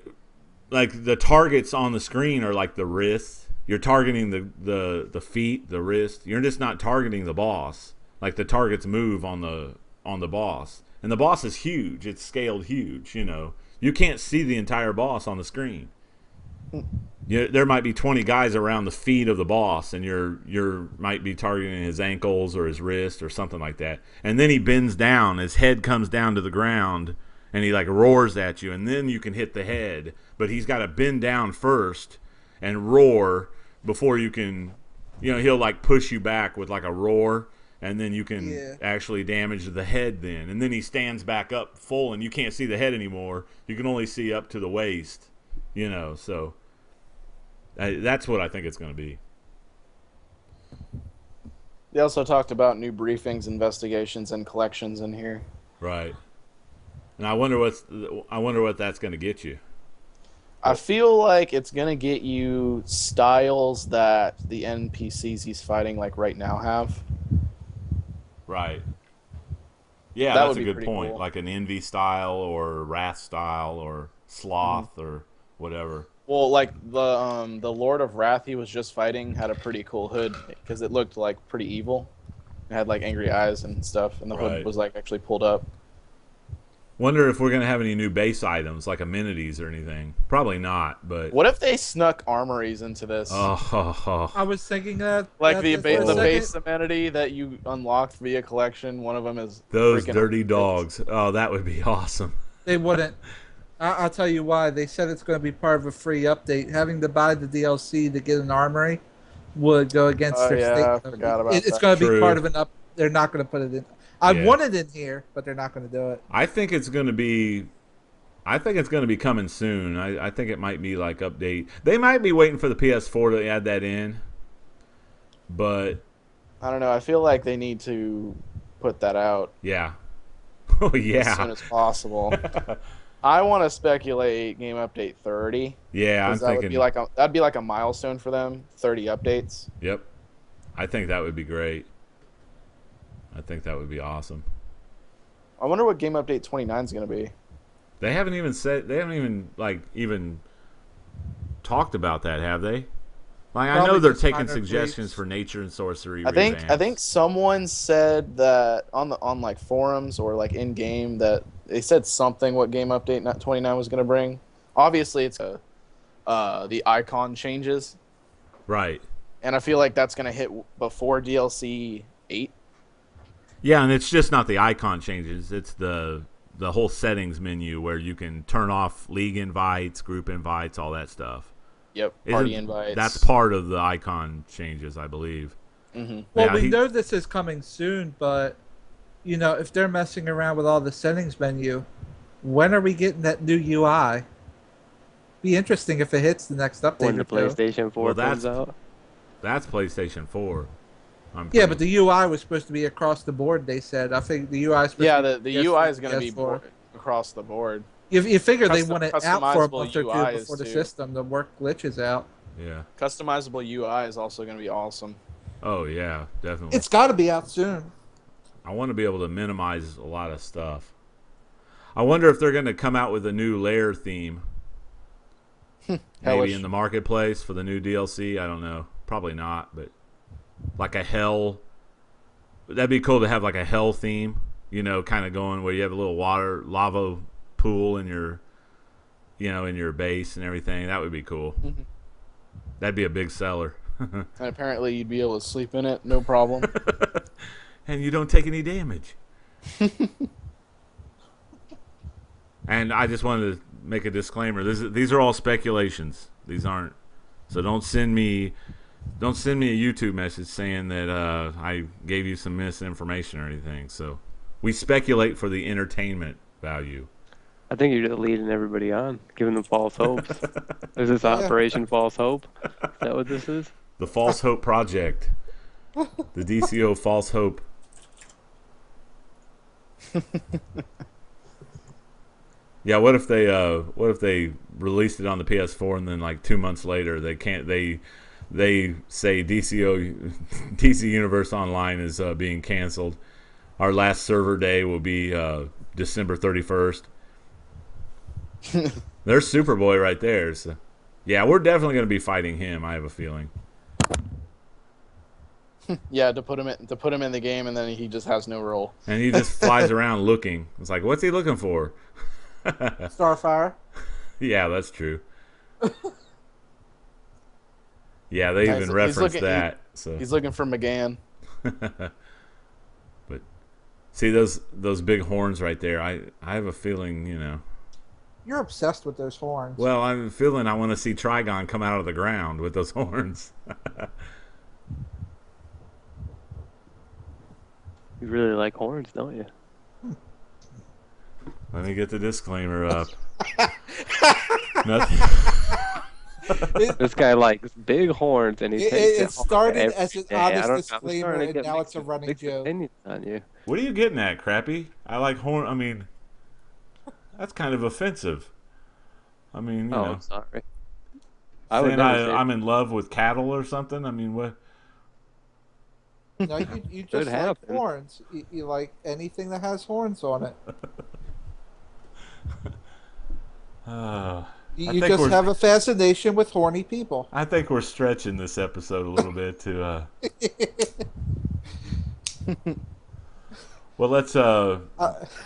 the targets on the screen are like the wrist. You're targeting the feet, the wrist. You're just not targeting the boss. Like the targets move on the boss, and the boss is huge. It's scaled huge. You can't see the entire boss on the screen. There might be 20 guys around the feet of the boss, and you're might be targeting his ankles or his wrist or something like that. And then he bends down, his head comes down to the ground, and he like roars at you, and then you can hit the head. But he's got to bend down first and roar before you can, he'll like push you back with like a roar, and then you can actually damage the head then. And then he stands back up full, and you can't see the head anymore. You can only see up to the waist, so that's what I think it's going to be. They also talked about new briefings, investigations, and collections in here. Right. And I wonder what that's going to get you. I feel like it's going to get you styles that the NPCs he's fighting like right now have. Right. Yeah, that's a good point. Cool. Like an Envy style or Wrath style or Sloth or whatever. Well, like the Lord of Wrath he was just fighting had a pretty cool hood because it looked like pretty evil. It had like angry eyes and stuff, and the hood was like actually pulled up. Wonder if we're going to have any new base items, like amenities or anything. Probably not, but... What if they snuck armories into this? I was thinking that... Like the base amenity that you unlocked via collection, one of them is... Those dirty dogs. Oh, that would be awesome. They wouldn't. I'll tell you why. They said it's going to be part of a free update. Having to buy the DLC to get an armory would go against their state. I forgot about that. It's going to be part of an up... They're not going to put it in... I want it in here, but they're not going to do it. I think it's going to be coming soon. I think it might be like update. They might be waiting for the PS4 to add that in. But I don't know. I feel like they need to put that out. Yeah. Oh yeah. As soon as possible. I want to speculate game update 30. Yeah, I'm thinking that'd be like a milestone for them. 30 updates. Yep. I think that would be great. I think that would be awesome. I wonder what game update 29 is going to be. They haven't even talked about that, have they? Like I know they're taking suggestions for nature and sorcery. I think someone said that on like forums or like in game that they said something what game update 29 was going to bring. Obviously, it's the icon changes. Right. And I feel like that's going to hit before DLC 8. Yeah, and it's just not the icon changes. It's the whole settings menu where you can turn off league invites, group invites, all that stuff. Yep, party invites. That's part of the icon changes, I believe. Mm-hmm. Well, Yeah, we know this is coming soon, but if they're messing around with all the settings menu, when are we getting that new UI? Be interesting if it hits the next update When or the two. PlayStation 4 Well, comes out. that's PlayStation 4. Yeah, but the UI was supposed to be across the board. They said. I think the UI is supposed Yeah, to be the UI is PS3, going to be PS4. across the board. You figure they want it out for a Customizable month or two UIs before the too. system to work glitches out. Yeah. Customizable UI is also going to be awesome. Oh yeah, definitely. It's got to be out soon. I want to be able to minimize a lot of stuff. I wonder if they're going to come out with a new layer theme. Maybe in the marketplace for the new DLC. I don't know. Probably not, but like a hell. That'd be cool to have like a hell theme. Kind of going where you have a little lava pool in your, in your base and everything. That would be cool. Mm-hmm. That'd be a big seller. And apparently you'd be able to sleep in it, no problem. And you don't take any damage. And I just wanted to make a disclaimer. These are all speculations. These aren't. So don't send me a YouTube message saying that I gave you some misinformation or anything. So we speculate for the entertainment value. I think you're just leading everybody on, giving them false hopes. Is this Operation False Hope? Is that what this is? The False Hope Project. The DCO False Hope. Yeah, what if they released it on the PS4 and then like 2 months later they say DC Universe Online is being canceled. Our last server day will be December 31st. There's Superboy right there. So, yeah, we're definitely going to be fighting him. I have a feeling. Yeah, to put him in the game, and then he just has no role. And he just flies around looking. It's like, what's he looking for? Starfire. Yeah, that's true. Yeah, they even referenced that. So he's looking for McGann. But see those big horns right there. I have a feeling, You're obsessed with those horns. Well, I'm feeling I want to see Trigon come out of the ground with those horns. You really like horns, don't you? Let me get the disclaimer up. Nothing. This guy likes big horns, and he takes it started as an honest day. disclaimer, and now it's a running joke. On you. What are you getting at, Crappy? I like horn. I mean, that's kind of offensive. I mean, you know. I'm sorry. Saying I'm in love with cattle or something? I mean, what? No, you just like horns. You like anything that has horns on it. You just have a fascination with horny people. I think we're stretching this episode a little bit to. Well, let's.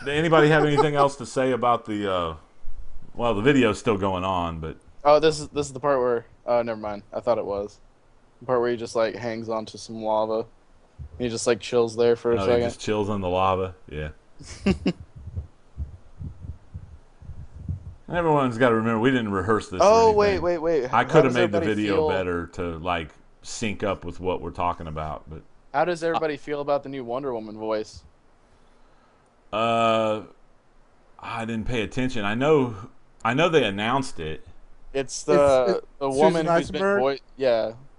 Anybody have anything else to say about the? Well, the video's still going on, but. Oh, this is the part where. Oh, never mind. I thought it was the part where he just like hangs onto some lava. He just like chills there for a second. He just chills on the lava. Yeah. Everyone's got to remember we didn't rehearse this. Oh wait. I could have made the video better to like sync up with what we're talking about, but. How does everybody feel about the new Wonder Woman voice? I didn't pay attention. I know they announced it. It's the woman who's Eisenberg?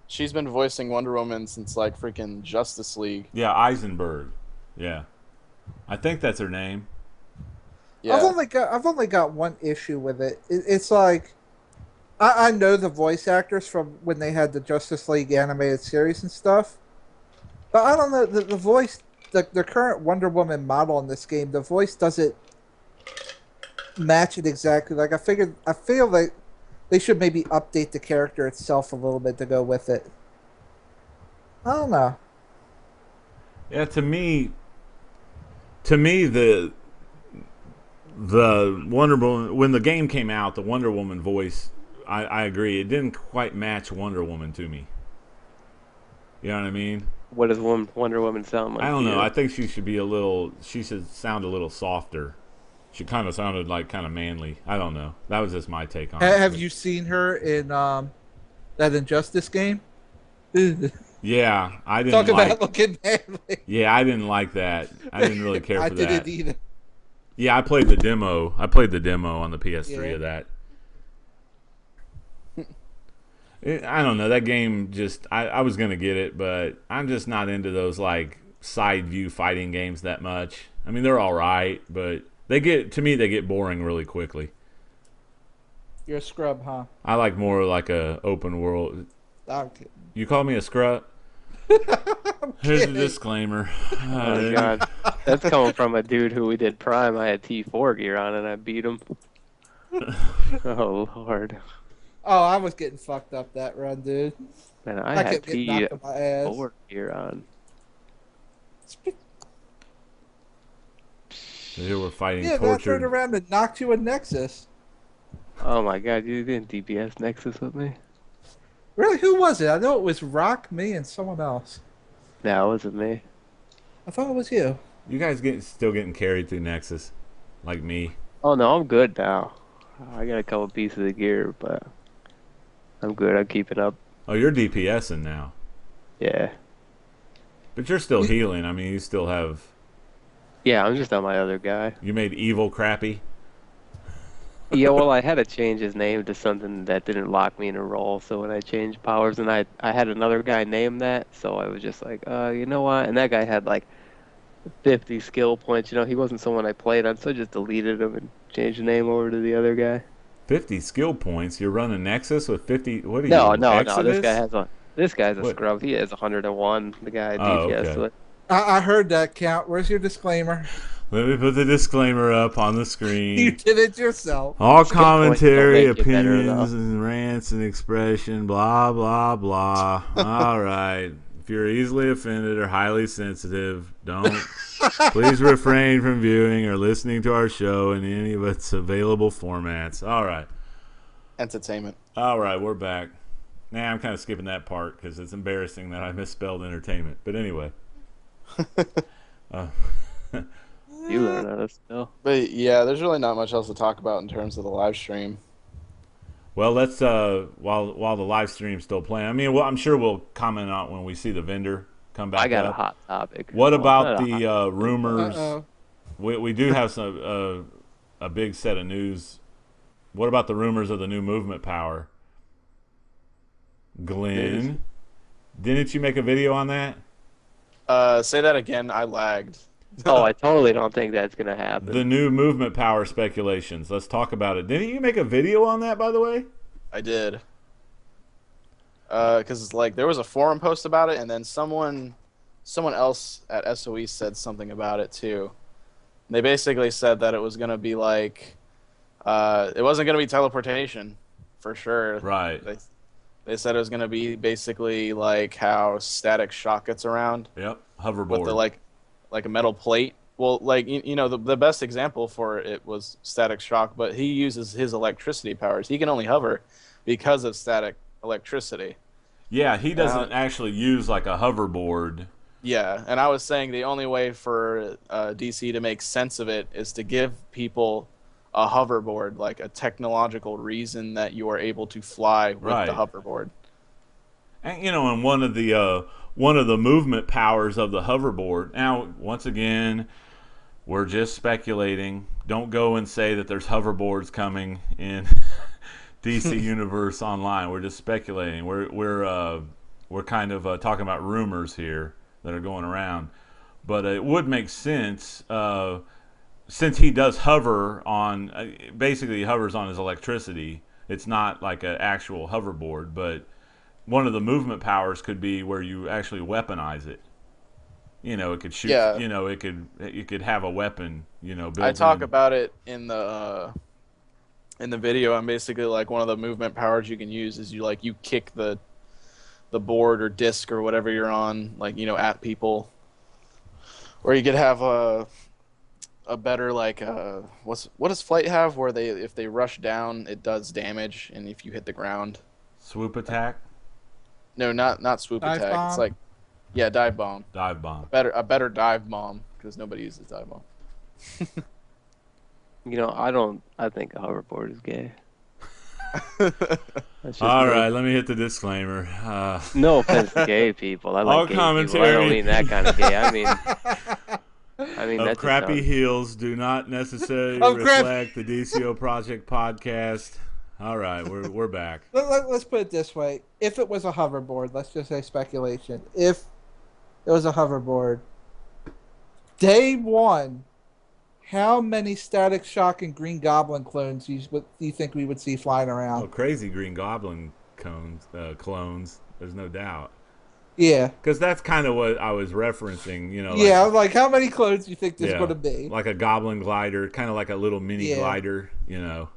she's been voicing Wonder Woman since like freaking Justice League. Yeah, Eisenberg. Yeah, I think that's her name. Yeah. I've only got one issue with it. It's like I know the voice actors from when they had the Justice League animated series and stuff, but I don't know the voice. The current Wonder Woman model in this game, the voice doesn't match it exactly. Like I feel like they should maybe update the character itself a little bit to go with it. I don't know. Yeah, to me, the Wonder Woman, when the game came out, the Wonder Woman voice, I agree, it didn't quite match Wonder Woman to me. You know what I mean? What does Wonder Woman sound like? I don't know. I think she should sound a little softer. She kind of sounded like kind of manly. I don't know. That was just my take on it. Have you seen her in that Injustice game? Yeah, I didn't Talk like. about looking manly. Yeah, I didn't like that. I didn't really care I for that. didn't either. Yeah, I played the demo. I played the demo on the PS3 Yeah. of that. I don't know. That game just I was gonna get it, but I'm just not into those like side view fighting games that much. I mean, they're all right, but they get boring really quickly. You're a scrub, huh? I like more like a open world. I'm kidding. You call me a scrub? I'm Here's a kidding. disclaimer. Oh my god, that's coming from a dude who we did Prime. I had T4 gear on and I beat him. Oh lord. Oh, I was getting fucked up that run, dude. Man, I I had kept getting knocked on my ass. T4 gear on. So here we're fighting Yeah, I tortured. turned around and knocked you a Nexus. Oh my god, you didn't DPS Nexus with me? Really? Who was it? I know it was Rock, me, and someone else. No, it wasn't me. I thought it was you. You guys still getting carried through Nexus, like me. Oh no, I'm good now. I got a couple pieces of gear, but I'm good. I'm keeping up. Oh, you're DPSing now, Yeah. but you're still healing. I mean, you still have. Yeah, I'm just on my other guy. You made evil crappy. Yeah, well, I had to change his name to something that didn't lock me in a role. So when I changed powers, and I had another guy name that, so I was just like, you know what? And that guy had like 50 skill points. You know, he wasn't someone I played on, so I just deleted him and changed the name over to the other guy. 50 skill points. You're running Nexus with 50. What are No, you? no, no. Exodus? This guy's a What? scrub. He has 101. The guy I Oh, DPS okay. with. I heard that count. Where's your disclaimer? Let me put the disclaimer up on the You screen. did it yourself. All Skill points don't commentary, make it better, opinions, and rants and expression, blah, blah, blah. All right. If you're easily offended or highly sensitive, please refrain from viewing or listening to our show in any of its available formats. All right. Entertainment. All right, we're back. Nah, I'm kind of skipping that part because it's embarrassing that I misspelled entertainment. But anyway. You learn how to spell. But yeah, there's really not much else to talk about in terms of the live stream. Well, let's while the live stream's still playing. I mean, well, I'm sure we'll comment on it when we see the vendor come back. I got up. a hot topic. What Well, about not a hot the rumors? Uh-oh. We do have some a big set of news. What about the rumors of the new movement power? Glenn, didn't you make a video on that? Say that again. I lagged. Oh, I totally don't think that's gonna happen. The new movement power speculations. Let's talk about it. Didn't you make a video on that, by the way? I did. Because like there was a forum post about it, and then someone else at SOE said something about it too. They basically said that it was gonna be like, it wasn't gonna be teleportation, for sure. Right. They said it was gonna be basically like how Static Shock gets around. Yep. Hoverboard. With the like a metal plate. Well, like you know, the best example for it was Static Shock, but he uses his electricity powers. He can only hover because of static electricity. Yeah, he doesn't actually use like a hoverboard. Yeah, and I was saying the only way for DC to make sense of it is to give people a hoverboard, like a technological reason that you are able to fly with Right. the hoverboard. And you know, and one of the movement powers of the hoverboard. Now, once again, we're just speculating. Don't go and say that there's hoverboards coming in DC Universe Online. We're just speculating. We're kind of talking about rumors here that are going around. But it would make sense since he does hover on. Basically, he hovers on his electricity. It's not like an actual hoverboard, but one of the movement powers could be where you actually weaponize it. You know, it could shoot. Yeah. You know, it could have a weapon. You know, built I talk in. about it in the video. I'm basically like one of the movement powers you can use is you kick the board or disc or whatever you're on, like, you know, at people. Or you could have a better like what does Flight have where if they rush down it does damage, and if you hit the ground. Swoop attack. No, not swoop Dive attack. bomb? It's like dive bomb. Dive bomb. A better dive bomb because nobody uses dive bomb. You know, I think a hoverboard is gay. All right, let me hit the disclaimer. No offense to gay people. I like all gay people. I commentary don't mean that kind of gay. I mean of that crappy sounds... heels do not necessarily reflect the DCO Project podcast. All right, we're back. Let's put it this way: if it was a hoverboard, let's just say speculation. If it was a hoverboard, day one, how many Static Shock and Green Goblin clones do you think we would see flying around? Oh, crazy Green Goblin clones. There's no doubt. Yeah. Because that's kind of what I was referencing, you know. Yeah, like how many clones do you think there's going to be? Like a Goblin glider, kind of like a little mini glider, you know.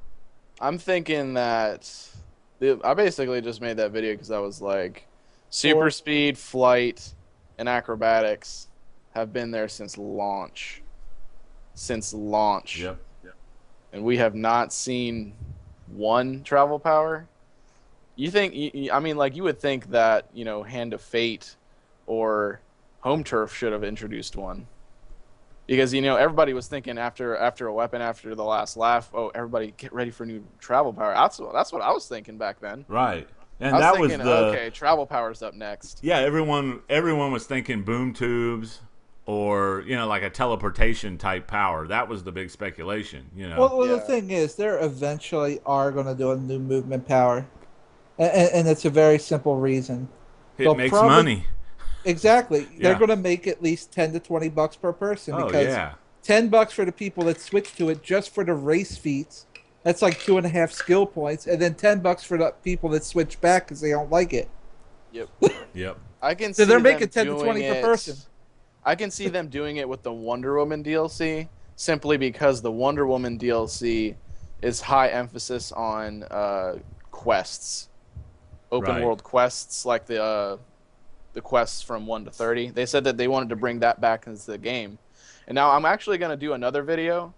I'm thinking that I basically just made that video because I was like, super speed, flight, and acrobatics have been there since launch. Yep. And we have not seen one travel power. You think? I mean, like you would think that Hand of Fate or Home Turf should have introduced one, because everybody was thinking after a weapon, after the last laugh, oh, everybody get ready for new travel power. That's what I was thinking back then. Right. And I was that thinking, was the okay, travel power's up next. Yeah, everyone was thinking boom tubes or like a teleportation type power. That was the big speculation. Well, the thing is, there eventually are going to do a new movement power. And it's a very simple reason. It makes money. Exactly. Yeah. They're going to make at least $10 to $20 per person. Because $10 for the people that switch to it just for the race feats. That's like 2.5 skill points. And then $10 for the people that switch back because they don't like it. Yep. I can see so they're making 10 to 20 per person. I can see them doing it with the Wonder Woman DLC simply because the Wonder Woman DLC is high emphasis on quests. Open world quests, like the quests from 1 to 30. They said that they wanted to bring that back into the game. And now I'm actually going to do another video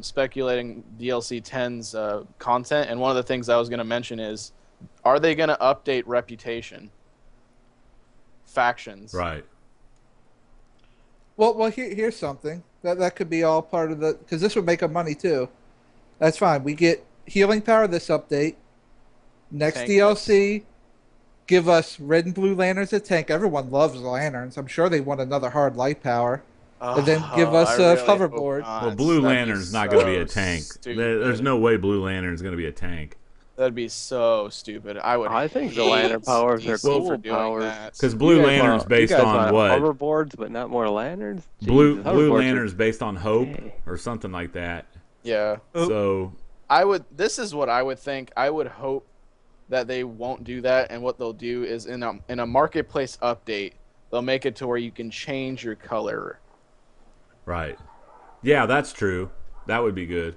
speculating DLC 10's content. And one of the things I was going to mention is, are they going to update Reputation? Factions. Right. Well, here's something. That could be all part of the... Because this would make them money, too. That's fine. We get healing power this update. Next tank DLC, give us red and blue lanterns a tank. Everyone loves lanterns. I'm sure they want another hard light power. And then give us a hoverboard. Well, Blue Lantern's not going to be a tank. There's no way Blue Lantern's going to be a tank. That'd be so stupid. I think the lantern powers are cool powers. Because Blue Lantern's based on what? Hoverboards, but not more lanterns? Blue Lantern's based on hope or something like that. Yeah. So this is what I would think. I would hope that they won't do that, and what they'll do is in a marketplace update, they'll make it to where you can change your color. Right. Yeah, that's true. That would be good.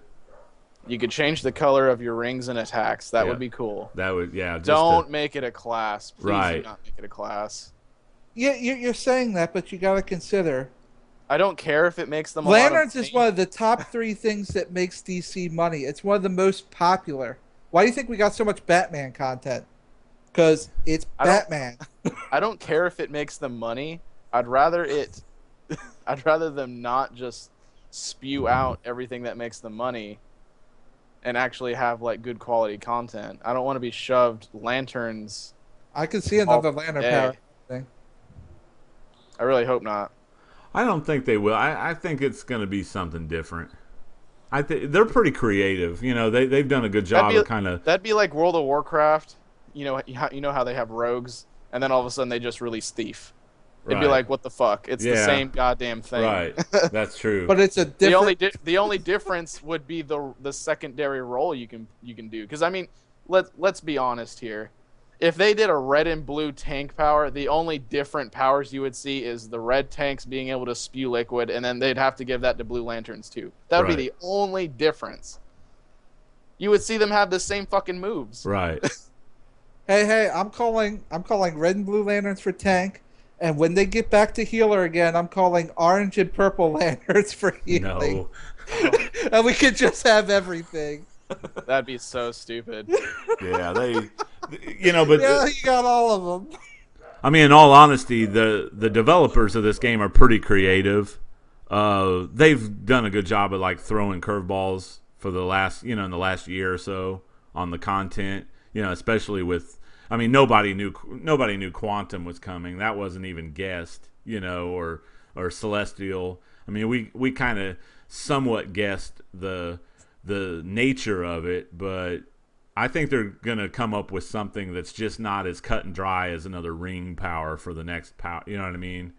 You could change the color of your rings and attacks. That would be cool. That would, Don't make it a class. Please do not make it a class. Yeah, you're saying that, but you got to consider. I don't care if it makes them a Lanterns lot of is one of the top 3 things that makes DC money. It's one of the most popular. Why do you think we got so much Batman content? Because it's Batman. I don't care if it makes them money. I'd rather them not just spew out everything that makes them money and actually have like good quality content. I don't want to be shoved lanterns. I could see another lantern power thing. I really hope not. I don't think they will. I think it's going to be something different. They're pretty creative. They've done a good job of kind of... That'd be like World of Warcraft. You know how they have rogues, and then all of a sudden they just release Thief. It'd be like, what the fuck? It's the same goddamn thing. Right, that's true. But it's a different... The only difference would be the secondary role you can do. Because I mean, let's be honest here. If they did a red and blue tank power, the only different powers you would see is the red tanks being able to spew liquid, and then they'd have to give that to blue lanterns too. That would be the only difference. You would see them have the same fucking moves. Right. Hey, I'm calling red and blue lanterns for tank, and when they get back to healer again, I'm calling orange and purple lanterns for healing. No. And we could just have everything. That'd be so stupid. Yeah, but yeah, you got all of them. I mean, in all honesty, the developers of this game are pretty creative. They've done a good job of like throwing curveballs for the last, in the last year or so on the content. Especially with, I mean, nobody knew Quantum was coming. That wasn't even guessed. Or Celestial. I mean, we kind of somewhat guessed the nature of it, but I think they're gonna come up with something that's just not as cut and dry as another ring power for the next power. You know what I mean?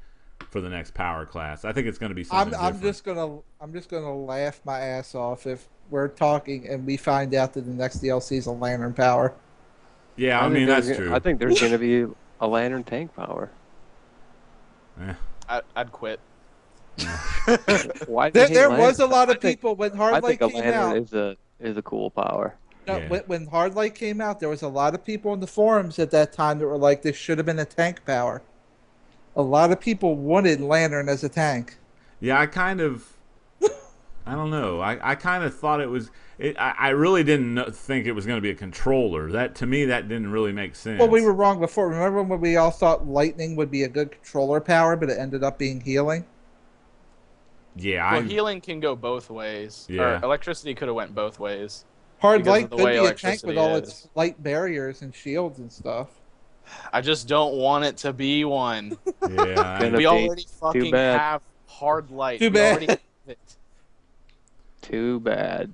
For the next power class, I think it's gonna be something. I'm just gonna laugh my ass off if we're talking and we find out that the next DLC is a Lantern power. Yeah, I mean that's true. I think there's gonna be a Lantern tank power. I'd quit. Why? There was a lot of people when Hardlight came out. I think a Lantern is a cool power. No, when Hardlight came out, there was a lot of people in the forums at that time that were like, "This should have been a tank power." A lot of people wanted Lantern as a tank. Yeah, I don't know. I kind of thought it was. I really didn't think it was going to be a controller. That to me, that didn't really make sense. Well, we were wrong before. Remember when we all thought lightning would be a good controller power, but it ended up being healing? Yeah, well, healing can go both ways. Yeah. Or electricity could have went both ways. Hard light could be a tank with all its light barriers and shields and stuff. I just don't want it to be one. Yeah, we already fucking have hard light. Too bad. Too bad.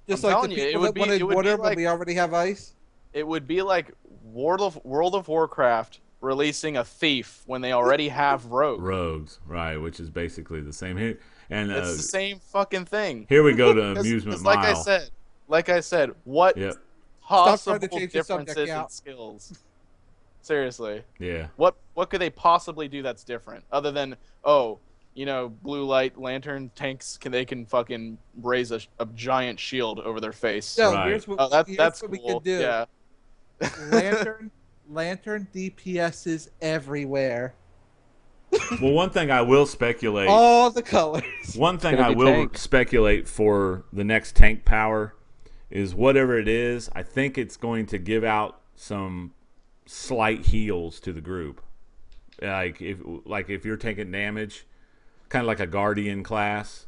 Just like the people that wanted water, but we already have ice. It would be like World of Warcraft releasing a thief when they already have rogues. Rogues, right? Which is basically the same here, and it's the same fucking thing. Here we go to amusement mile. Like I said, what possible differences in skills? Seriously. Yeah. What could they possibly do that's different other than blue light lantern tanks can fucking raise a giant shield over their face. No, right. Here's what cool. We can do. Yeah. Lantern DPSs everywhere. Well, one thing I will speculate. All the colors. One thing I will speculate for the next tank power is whatever it is, I think it's going to give out some slight heals to the group. Like if you're taking damage, kind of like a Guardian class.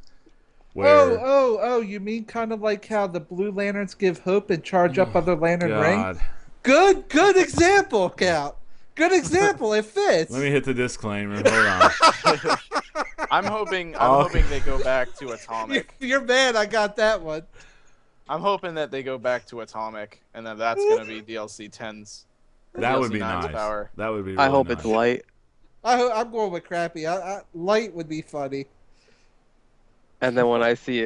Oh, you mean kind of like how the Blue Lanterns give hope and charge up other Lantern Ring? Good example, Cal. Good example. It fits. Let me hit the disclaimer. Hold on. I'm hoping they go back to Atomic. You're mad I got that one. I'm hoping that they go back to Atomic, and then that's going to be DLC 10's. That DLC would be 9's nice. Power. That would be. I really hope nice. it's light. I'm going with crappy. Light would be funny. And then when I see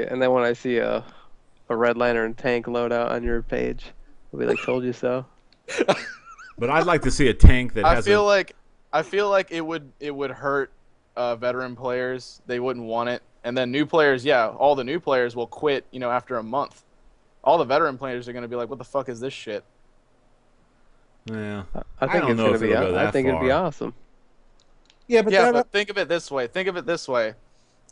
a Red Lantern tank loadout on your page, I'll be like, "Told you so." But I'd like to see a tank that has. I feel like it would hurt veteran players. They wouldn't want it, and then new players. Yeah, all the new players will quit. After a month, all the veteran players are going to be like, "What the fuck is this shit?" Yeah, I think it's gonna be. I think it'd be awesome. Yeah, but think of it this way.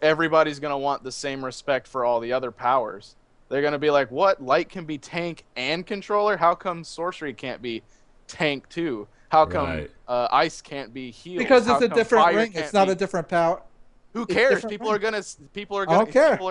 Everybody's going to want the same respect for all the other powers. They're going to be like, what? Light can be tank and controller? How come sorcery can't be tank too? How come ice can't be heal? Because it's a different ring. It's not a different power. Who cares? People are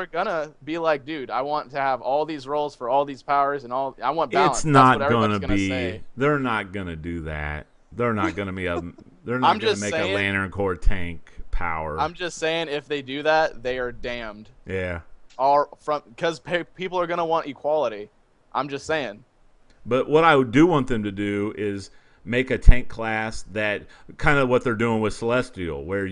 gonna be like, dude, I want to have all these roles for all these powers and all. I want balance. It's not gonna be. They're not gonna do that. They're not gonna be a. They're not gonna make a Lantern Core tank power. I'm just saying, if they do that, they are damned. Yeah. Because people are gonna want equality. I'm just saying. But what I do want them to do is make a tank class that kind of what they're doing with Celestial, where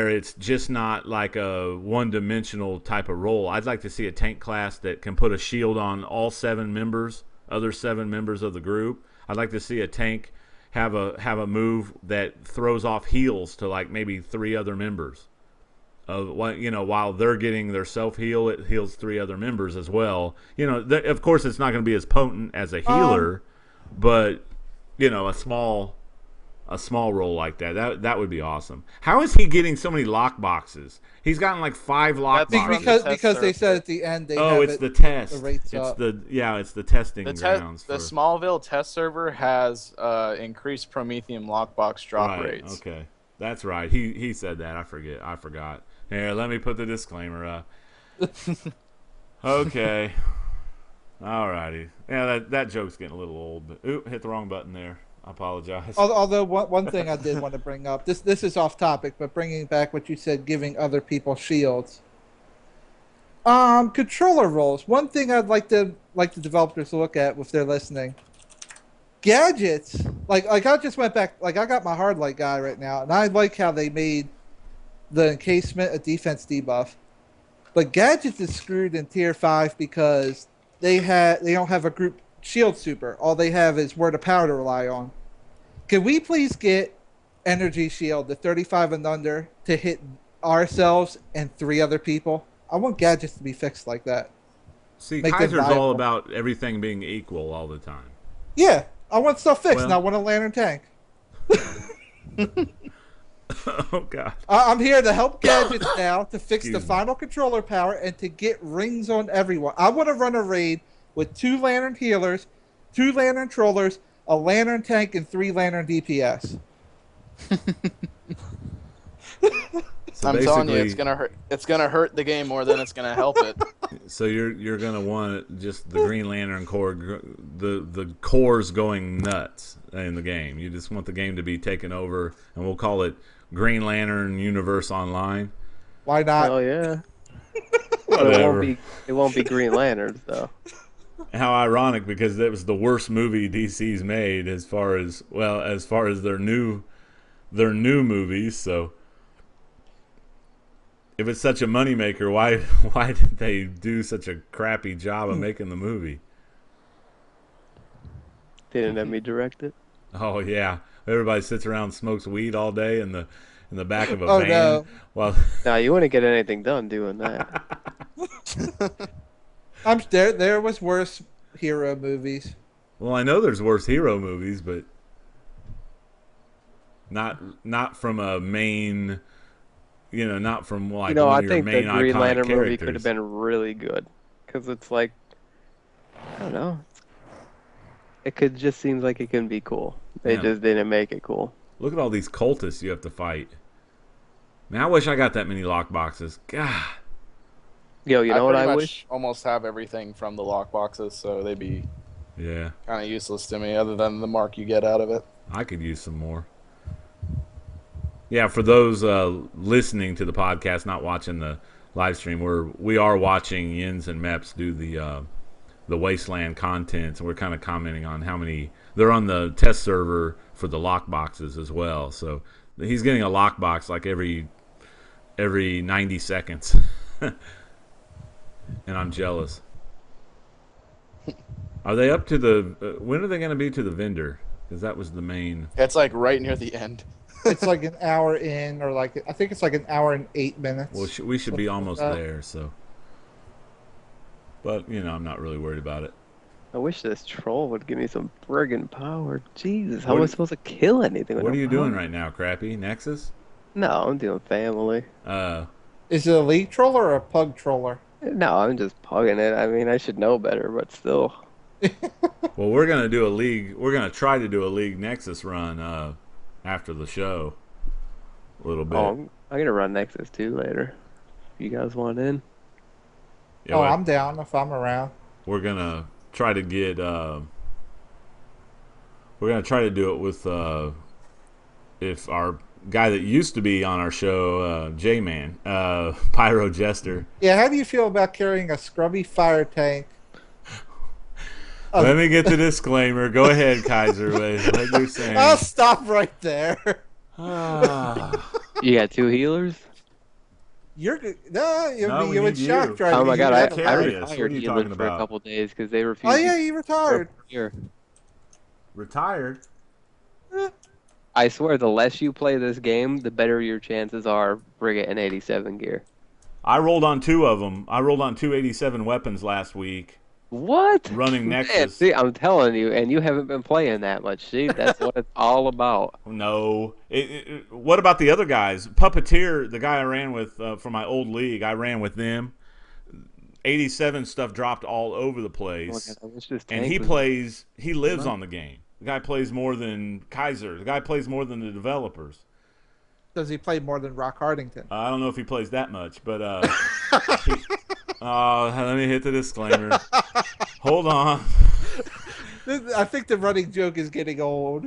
it's just not like a one-dimensional type of role. I'd like to see a tank class that can put a shield on all other 7 members of the group. I'd like to see a tank have a move that throws off heals to like maybe 3 other members. While they're getting their self-heal, it heals 3 other members as well. Of course, it's not going to be as potent as a healer, but a small role like that would be awesome. How is he getting so many lock boxes? He's gotten like 5 lock boxes. Because they said at the end they it's the test. The rates it's up. It's the testing grounds. The Smallville test server has increased Prometheum lockbox drop rates. Okay, that's right. He said that. I forgot. Here, let me put the disclaimer up. Okay. Alrighty. Yeah, that joke's getting a little old. But hit the wrong button there. I apologize. Although one thing I did want to bring up, this is off topic, but bringing back what you said, giving other people shields. Controller roles. One thing I'd like the developers to look at if they're listening. Gadgets. Like I just went back. Like I got my hard light guy right now, and I like how they made the encasement a defense debuff. But gadgets is screwed in tier 5 because they don't have a group shield super. All they have is word of power to rely on. Can we please get energy shield, the 35 and under, to hit ourselves and 3 other people? I want gadgets to be fixed like that. See, Kaiser's all about everything being equal all the time. Yeah, I want stuff fixed, and I want a lantern tank. Oh, God. I'm here to help gadgets now to fix the final controller power and to get rings on everyone. I want to run a raid with 2 lantern healers, 2 lantern trollers, a lantern tank, and 3 lantern DPS. So I'm telling you, it's gonna hurt. It's gonna hurt the game more than it's gonna help it. So you're gonna want just the Green Lantern Corps, the cores going nuts in the game. You just want the game to be taken over, and we'll call it Green Lantern Universe Online. Why not? Oh yeah. Well, it won't be Green Lanterns though. How ironic, because that was the worst movie DC's made as far as their new movies. So if it's such a moneymaker, why did they do such a crappy job of making the movie? They didn't have me direct it. Oh yeah, everybody sits around and smokes weed all day in the back of a van. No. Well, No, you wouldn't get anything done doing that. There was worse hero movies. well, I know there's worse hero movies, but not from a main. Not from like one I of your think main the Green iconic Lantern characters. movie could have been really good, because it's like, I don't know, it could just seems like it can be cool. They just didn't make it cool. Look at all these cultists you have to fight. Man, I wish I got that many lock boxes. God. Yo, you know what I wish? Almost have everything from the lock boxes, so they'd be Yeah. kind of useless to me, other than the mark you get out of it. I could use some more. Yeah, for those listening to the podcast, not watching the live stream, we are watching Yins and Meps do the Wasteland contents, and we're kind of commenting on how many they're on the test server for the lock boxes as well. So he's getting a lock box like every 90 seconds, and I'm jealous. Are they up to the? When are they going to be to the vendor? Because that was the main. It's like right near the end. It's like an hour in, or like I think it's like an hour and 8 minutes. Well, we should be almost there. So, but I'm not really worried about it. I wish this troll would give me some friggin' power. Jesus, how am I supposed to kill anything with What are you doing power? right now, Crappy? Nexus? No, I'm doing family. Is it a league troller or a pug troller? No, I'm just pugging it. I mean, I should know better, but still. Well, we're gonna do a league. We're gonna try to do a league Nexus run after the show. A little bit. I'm gonna run Nexus 2 later. If you guys want in? Yeah, I'm down if I'm around. We're gonna try to get. We're gonna try to do it with if our guy that used to be on our show, J-Man, Pyro Jester. Yeah, how do you feel about carrying a scrubby fire tank? Let me get the disclaimer. Go ahead, Kaiser. What you're saying. I'll stop right there. You got 2 healers? You're good. No, we you would need shock you. driving. Oh my god, I carry us. What are retired you healers talking for a about? couple days because they refused. Oh yeah, you retired. Here. Retired. I swear, the less you play this game, the better your chances are for getting 87 gear. I rolled on 2 of them. I rolled on 2 87 weapons last week. What? Running Man, Nexus. see, I'm telling you, and you haven't been playing that much. See, that's what it's all about. No. What about the other guys? Puppeteer, the guy I ran with for my old league, I ran with them. 87 stuff dropped all over the place. Oh, I wish this And tank he lives on the game. The guy plays more than Kaiser. The guy plays more than the developers. Does he play more than Rock Hardington? I don't know if he plays that much, but Let me hit the disclaimer. Hold on. I think the running joke is getting old.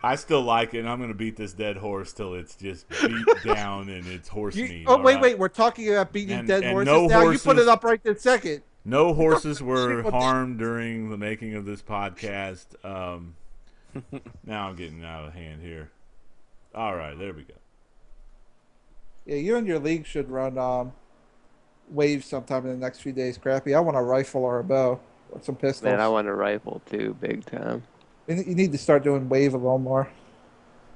I still like it, and I'm going to beat this dead horse till it's just beat down and it's horse meat. Oh, wait. We're talking about beating dead horses no now? horses, you put it up right this second. No horses were harmed during the making of this podcast. Now I'm getting out of hand here. All right, there we go. Yeah, you and your league should run waves sometime in the next few days, Crappy. I want a rifle or a bow or some pistols. Man, I want a rifle too, big time. You need to start doing wave a little more.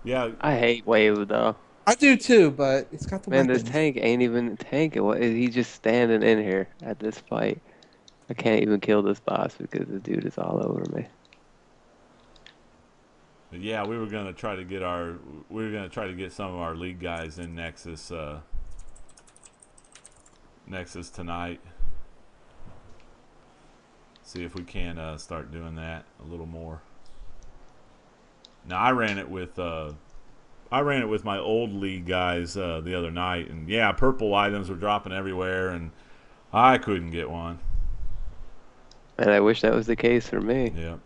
Yeah, I hate wave though. I do too, but it's got the Man, weapons. this tank ain't even a tank. He's just standing in here at this fight. I can't even kill this boss because the dude is all over me. but yeah, we were gonna try to get some of our league guys in Nexus tonight. See if we can start doing that a little more. Now I ran it with my old league guys the other night, and yeah, purple items were dropping everywhere, and I couldn't get one. And I wish that was the case for me. Yeah,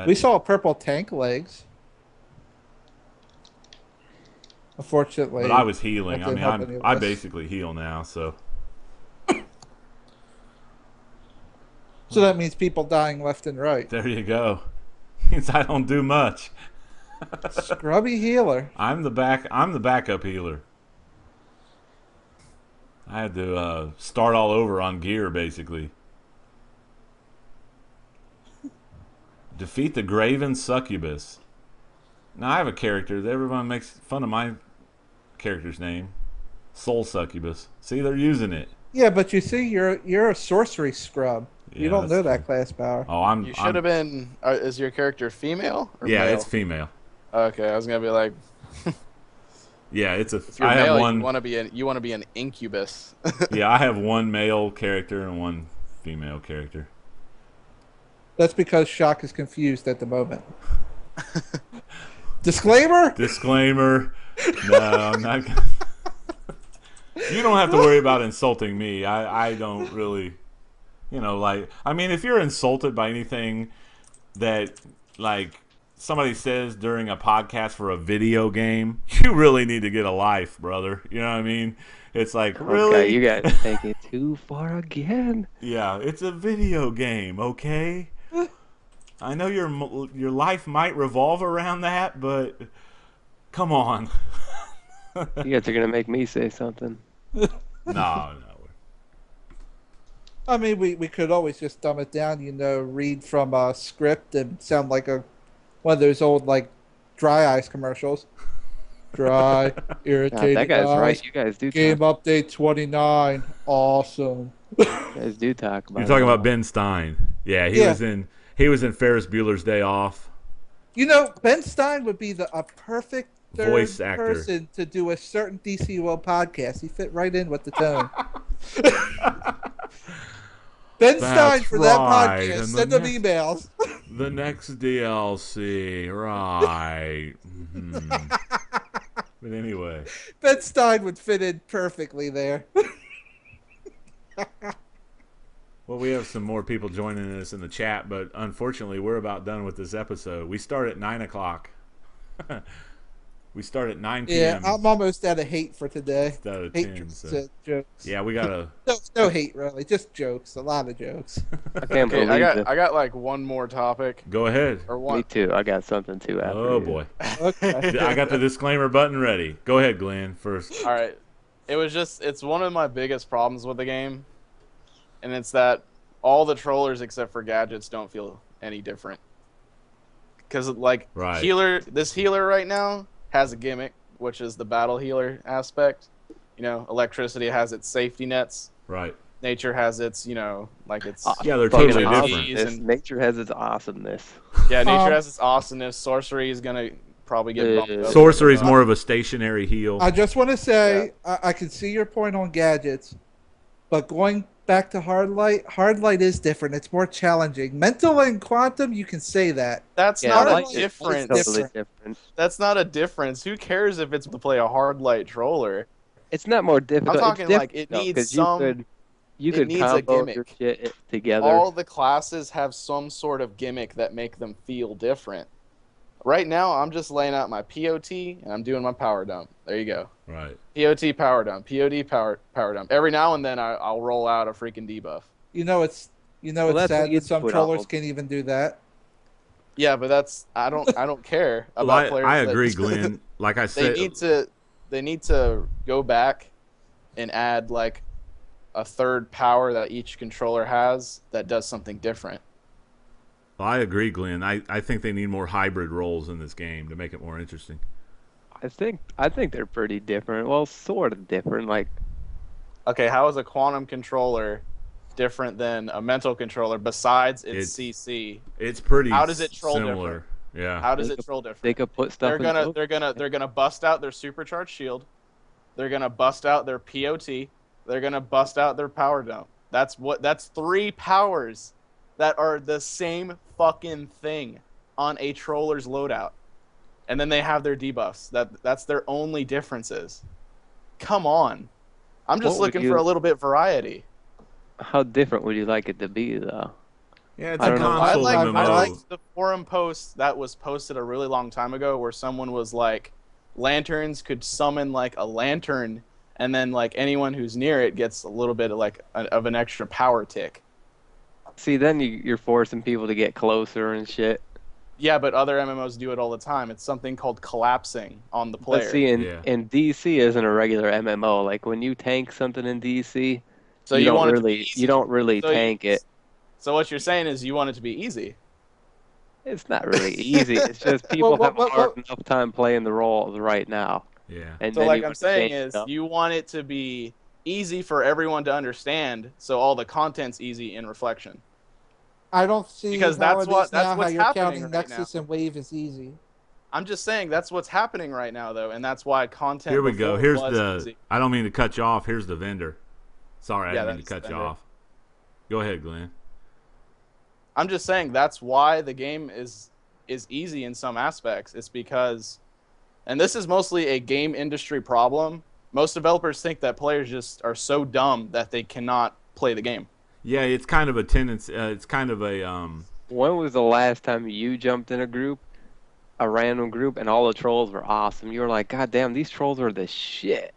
We saw purple tank legs. Unfortunately, but I was healing. that I didn't help mean, any of I us. basically heal now, so So that means people dying left and right. there you go. Means I don't do much. Scrubby healer. I'm the backup healer. I had to start all over on gear, basically. Defeat the Graven Succubus. Now I have a character that everyone makes fun of my character's name. Soul Succubus. See, they're using it. Yeah, but you see, you're a sorcery scrub. You Yeah, don't that's know true. that class power. Oh, You should have been. Is your character female or Yeah, male? it's female. Okay, I was gonna be like, Yeah, it's a. if you're I have male, one. you want to be an incubus. Yeah, I have one male character and one female character. That's because Shock is confused at the moment. Disclaimer? Disclaimer. No, I'm not. You don't have to worry about insulting me. I don't really. I mean, if you're insulted by anything that, like, somebody says during a podcast for a video game, you really need to get a life, brother. You know what I mean? It's like, really? Okay, you guys take it too far again. Yeah, it's a video game, okay? I know your life might revolve around that, but come on. You guys are gonna make me say something. No. I mean, we could always just dumb it down, read from a script and sound like one of those old, like, dry ice commercials. Dry, irritating that guy's eyes. right. You guys do Game talk. update 29. Awesome. You guys do talk about. You're talking it. about Ben Stein. Yeah, he was in Ferris Bueller's Day Off. Ben Stein would be a perfect third Voice actor. person to do a certain DCUO podcast. He fit right in with the tone. Ben Stein for that right, podcast. and Send the them emails. The next DLC, right. But anyway. Ben Stein would fit in perfectly there. Well, we have some more people joining us in the chat, but unfortunately, we're about done with this episode. We start at 9 o'clock. We start at 9 p.m. Yeah, I'm almost out of hate for today. Instead of Hate 10, so. jokes. Yeah, we got to... No hate, really. Just jokes. A lot of jokes. I can't Okay, believe it. I got like one more topic Go ahead. or Me one. too. I got something too. After Oh, you. boy. Okay. I got the disclaimer button ready. Go ahead, Glenn, first. All right, it's one of my biggest problems with the game, and it's that all the trollers except for gadgets don't feel any different. Because like Right. this healer right now has a gimmick, which is the battle healer aspect. Electricity has its safety nets. Right. Nature has its, like its Yeah, they're Fucking totally awesomeness. different. Nature has its awesomeness. yeah, nature Um, has its awesomeness. Sorcery is gonna probably get bumped up. Sorcery's more of a stationary heal. I just want to say, I can see your point on gadgets, but going back to hard light is different. It's more challenging. Mental and quantum, you can say that. That's Yeah, not like a it. difference. It's Totally different. different. That's not a difference. Who cares if it's to play a hard light troller? It's not more difficult. I'm talking it's like it difficult, needs 'cause some. You It could needs a combo your gimmick. shit together. All the classes have some sort of gimmick that make them feel different. Right now, I'm just laying out my POT and I'm doing my power dump. There you go. Right. POT power dump. POD power dump. Every now and then, I'll roll out a freaking debuff. It's Well, that's sad what you that some do it trollers all. can't even do that. Yeah, but I don't care Well, about players. I that- agree, Glenn. Like I said, they need to go back and add like a third power that each controller has that does something different. I agree, Glenn. I think they need more hybrid roles in this game to make it more interesting. I think they're pretty different. Well, sort of different. Like, Okay, how is a quantum controller different than a mental controller besides its CC? It's pretty How does it troll similar. Yeah. How does it troll different? they could put stuff. They're gonna bust out their supercharged shield. They're gonna bust out their POT. They're gonna bust out their power dump. That's 3 powers that are the same fucking thing on a troller's loadout. And then they have their debuffs. That's their only differences. Come on. I'm just looking for a little bit variety. How different would you like it to be, though? Yeah, it's I a don't know. console I MMO. liked the forum post that was posted a really long time ago where someone was like, lanterns could summon like a lantern, and then like anyone who's near it gets a little bit of like of an extra power tick. See, then you're forcing people to get closer and shit. Yeah, but other MMOs do it all the time. It's something called collapsing on the player. But see, Yeah. in DC isn't a regular MMO. Like when you tank something in DC, so you don't want it to be really easy. you don't really So tank it. So what you're saying is you want it to be easy. It's not really easy. It's just people have a hard enough time playing the roles right now. Yeah. And So then like you I'm saying change is stuff. you want it to be easy for everyone to understand, so all the content's easy in Reflection. I don't see Because how that's it what- is that's now how what's you're happening counting right Nexus and Wave is easy. I'm just saying that's what's happening right now though, and that's why content. Here we go. before Here's was the. easy. I don't mean to cut you off. Here's the vendor. Sorry, Yeah, I didn't mean to that's cut the you vendor. off. Go ahead, Glenn. I'm just saying that's why the game is easy in some aspects. It's because, and this is mostly a game industry problem. Most developers think that players just are so dumb that they cannot play the game. Yeah, it's kind of a tendency. It's kind of a. When was the last time you jumped in a random group, and all the trolls were awesome? You were like, God damn, these trolls are the shit.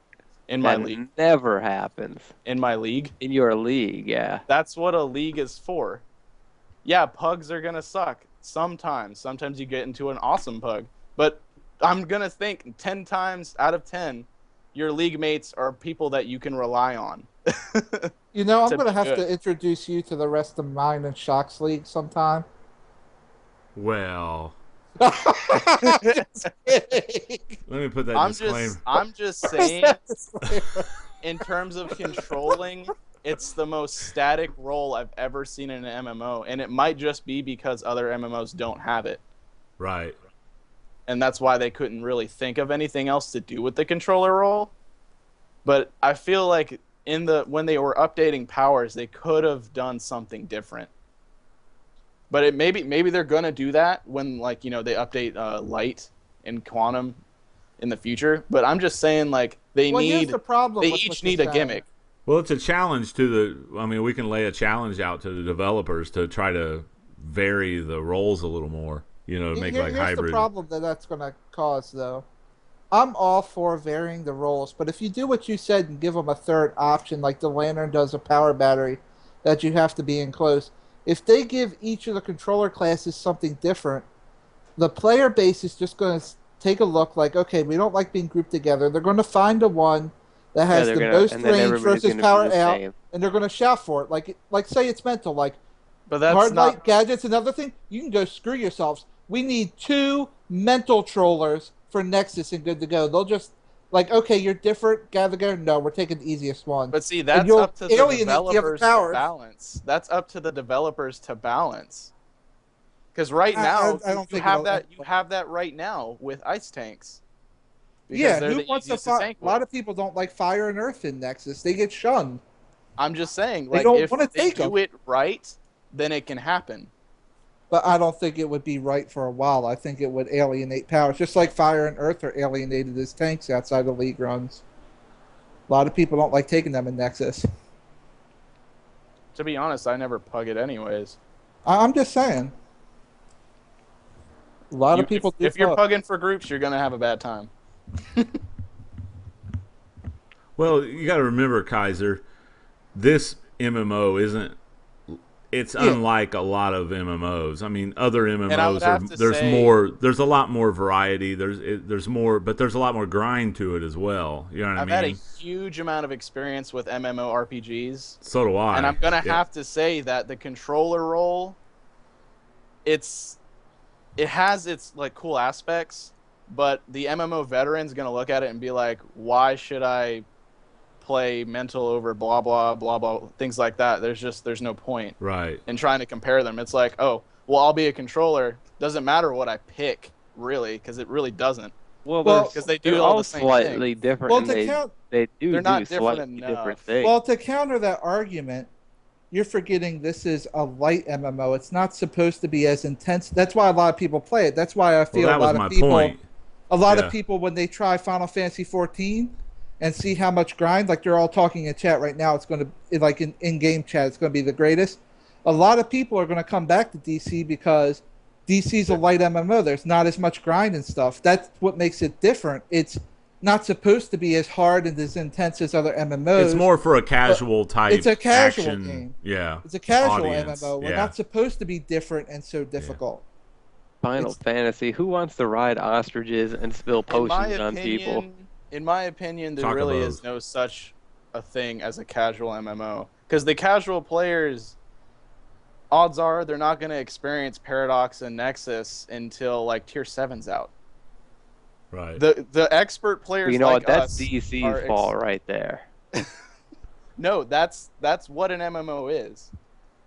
In my That league, never happens in my league, in your league. Yeah. that's what a league is for. Yeah, pugs are gonna suck sometimes. Sometimes you get into an awesome pug, but I'm gonna think 10 times out of 10, your league mates are people that you can rely on. You know, I'm To going to be have good. to introduce you to the rest of mine and Shock's League sometime. Well, Just kidding. let me put that disclaimer. I'm just saying, in terms of controlling, it's the most static role I've ever seen in an MMO, and it might just be because other MMOs don't have it, Right. and that's why they couldn't really think of anything else to do with the controller role. But I feel like when they were updating powers, they could have done something different. But maybe they're gonna do that when they update light and quantum in the future. But I'm just saying they Here's the problem with what each you're need a saying. gimmick. Well, it's a challenge to the. I mean, we can lay a challenge out to the developers to try to vary the roles a little more. You know, to make Here's hybrid. the problem that's going to cause, though. I'm all for varying the roles, but if you do what you said and give them a third option, like the Lantern does a power battery, that you have to be enclosed, if they give each of the controller classes something different, the player base is just going to take a look like, okay, we don't like being grouped together. They're going to find the one that has the most range versus power out, and they're going to shout for it. Like say it's mental, like But that's hard not. light gadgets. Another thing, you can go screw yourselves. We need 2 mental trollers for Nexus and good to go. They'll just okay, you're different. Gather together. No, we're taking the easiest one. But see, that's you'll up to the alienate the other developers to powers. balance. That's up to the developers to balance. Because right now, I don't you think have it'll- that. You have that right now with ice tanks. Because Yeah, they're who the wants to easiest fight? tank A lot with. of people don't like fire and earth in Nexus. They get shunned. I'm just saying, They don't if wanna they take do 'em. it right, then it can happen. But I don't think it would be right for a while. I think it would alienate powers, just like fire and earth are alienated as tanks outside the league runs. A lot of people don't like taking them in Nexus. To be honest, I never pug it anyways. I'm just saying. A lot of people do. If you're pugging for groups, you're gonna have a bad time. Well, you got to remember, Kaiser, this MMO isn't. It's unlike a lot of MMOs. I mean, other MMOs there's a lot more variety. There's more, but there's a lot more grind to it as well. You know what I mean? I've had a huge amount of experience with MMORPGs. So do I. And I'm gonna have to say that the controller role, it has its like cool aspects, but the MMO veteran's gonna look at it and be like, why should I play mental over blah blah blah blah, things like that? There's no point in trying to compare them. It's like, oh well, I'll be a controller, doesn't matter what I pick really, because it really doesn't. Well, because they do all the same slightly thing. different. Well, they're not different different things. Well, to counter that argument, you're forgetting this is a light MMO. It's not supposed to be as intense. That's why a lot of people play it. That's why I feel a lot of people when they try Final Fantasy 14 and see how much grind, like they're all talking in chat right now, it's going to, like in-game chat, it's going to be the greatest. A lot of people are going to come back to DC because DC's a light MMO. There's not as much grind and stuff. That's what makes it different. It's not supposed to be as hard and as intense as other MMOs. It's more for a casual type. It's a casual action, game. Yeah. It's a casual audience. MMO. We're not supposed to be different and so difficult. Final Fantasy. Who wants to ride ostriches and spill potions on people? In my opinion, there really is no such a thing as a casual MMO. Because the casual players, odds are they're not going to experience Paradox and Nexus until like Tier 7's out. Right. The expert players, you know like what? That's DC's fault right there. No, that's what an MMO is.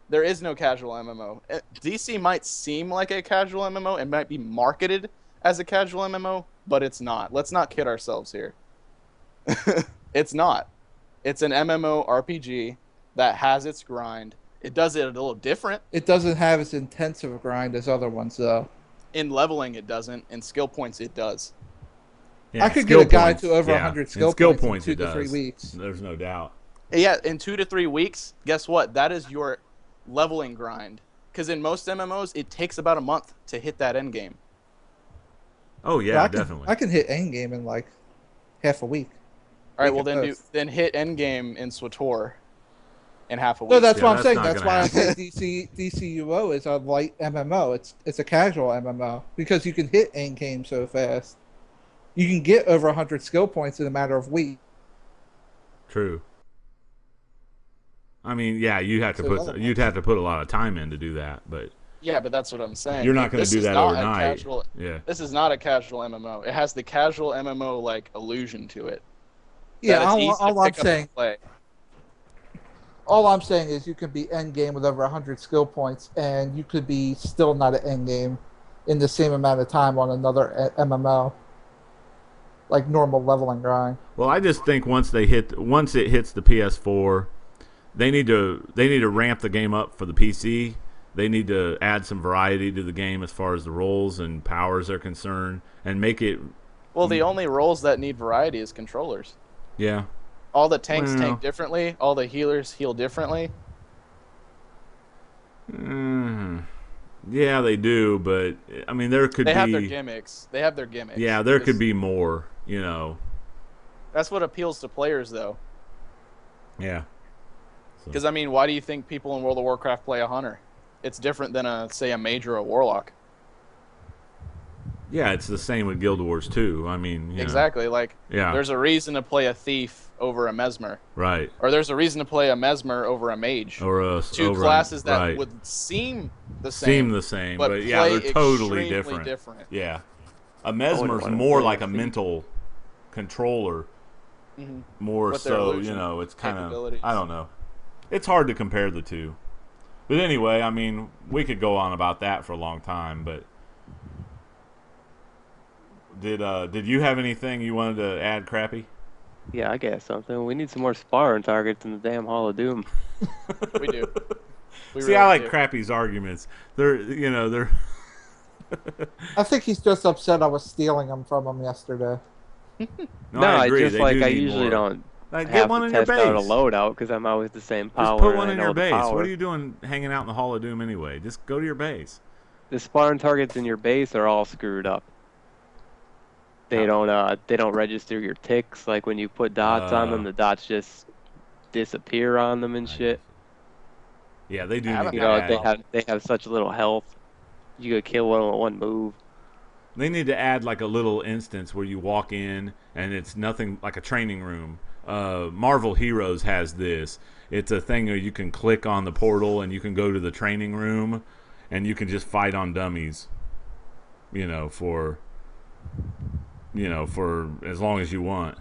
There is no casual MMO. DC might seem like a casual MMO and might be marketed as a casual MMO, but it's not. Let's not kid ourselves here. It's not. It's an MMO RPG that has its grind. It does it a little different. It doesn't have as intensive a grind as other ones, though. In leveling, it doesn't. In skill points, it does. Yeah, I could get a guy to over 100 skill points in 2 to 3 weeks. There's no doubt. Yeah, in 2 to 3 weeks, guess what? That is your leveling grind. Because in most MMOs, it takes about a month to hit that end game. Oh yeah, definitely. I can hit end game in like half a week. All right, well then hit end game in SWTOR in half a week. No, that's what I'm saying. That's why I say DCUO is a light MMO. It's a casual MMO because you can hit end game so fast. You can get over 100 skill points in a matter of weeks. True. I mean, yeah, you'd have to put a lot of time in to do that, but yeah, but that's what I'm saying. You're not going to do that overnight. This is not a casual MMO. It has the casual MMO like illusion to it. Yeah, all I'm saying is you can be end game with over 100 skill points, and you could be still not at end game in the same amount of time on another MMO, like normal leveling grind. Well, I just think once it hits the PS4, they need to ramp the game up for the PC. They need to add some variety to the game as far as the roles and powers are concerned, and make it. Well, the only roles that need variety is controllers. Yeah. All the tanks tank differently. All the healers heal differently. Yeah, they do, but I mean, they have their gimmicks. They have their gimmicks. Yeah, there could be more. You know. That's what appeals to players, though. Yeah. Because I mean, why do you think people in World of Warcraft play a hunter? It's different than a mage or a warlock. Yeah, it's the same with Guild Wars too. I mean, exactly. Like, there's a reason to play a thief over a mesmer, right? Or there's a reason to play a mesmer over a mage, or two classes that would seem the same, but yeah, they're totally different. Yeah, a mesmer's more like a mental controller, more so. It's kind of I don't know. It's hard to compare the two. But anyway, I mean, we could go on about that for a long time, but did you have anything you wanted to add, Crappy? Yeah, I got something. We need some more sparring targets in the damn Hall of Doom. We do. See, I like Crappy's arguments. They're I think he's just upset I was stealing them from him yesterday. No, I agree. I usually don't Like, I get have one to on your test out a base. loadout because I'm always the same power. Just put one and in I your know the base. power. What are you doing hanging out in the Hall of Doom anyway? Just go to your base. The spawn targets in your base are all screwed up. They don't register your ticks. Like when you put dots on them, the dots just disappear on them and shit. Yeah, they do I need haven't to You had know, a add. problem. they have such little health. You could kill one with one move. They need to add like a little instance where you walk in and it's nothing like a training room. Marvel Heroes has this. It's a thing where you can click on the portal and you can go to the training room and you can just fight on dummies. For as long as you want.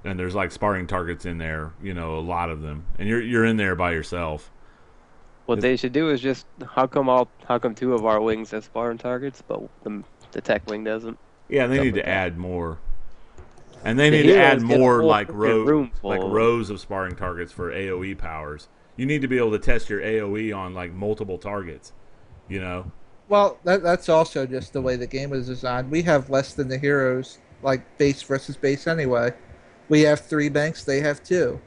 And there's like sparring targets in there, a lot of them. And you're in there by yourself. What they should do is just how come two of our wings have sparring targets, but the tech wing doesn't? Yeah, they Stuff need like to that. add more. And they The need to add heroes get a more whole like freaking room full of them. rows of sparring targets for AoE powers. You need to be able to test your AoE on like multiple targets. Well, that's also just the way the game is designed. We have less than the heroes, like base versus base anyway. We have 3 banks, they have 2.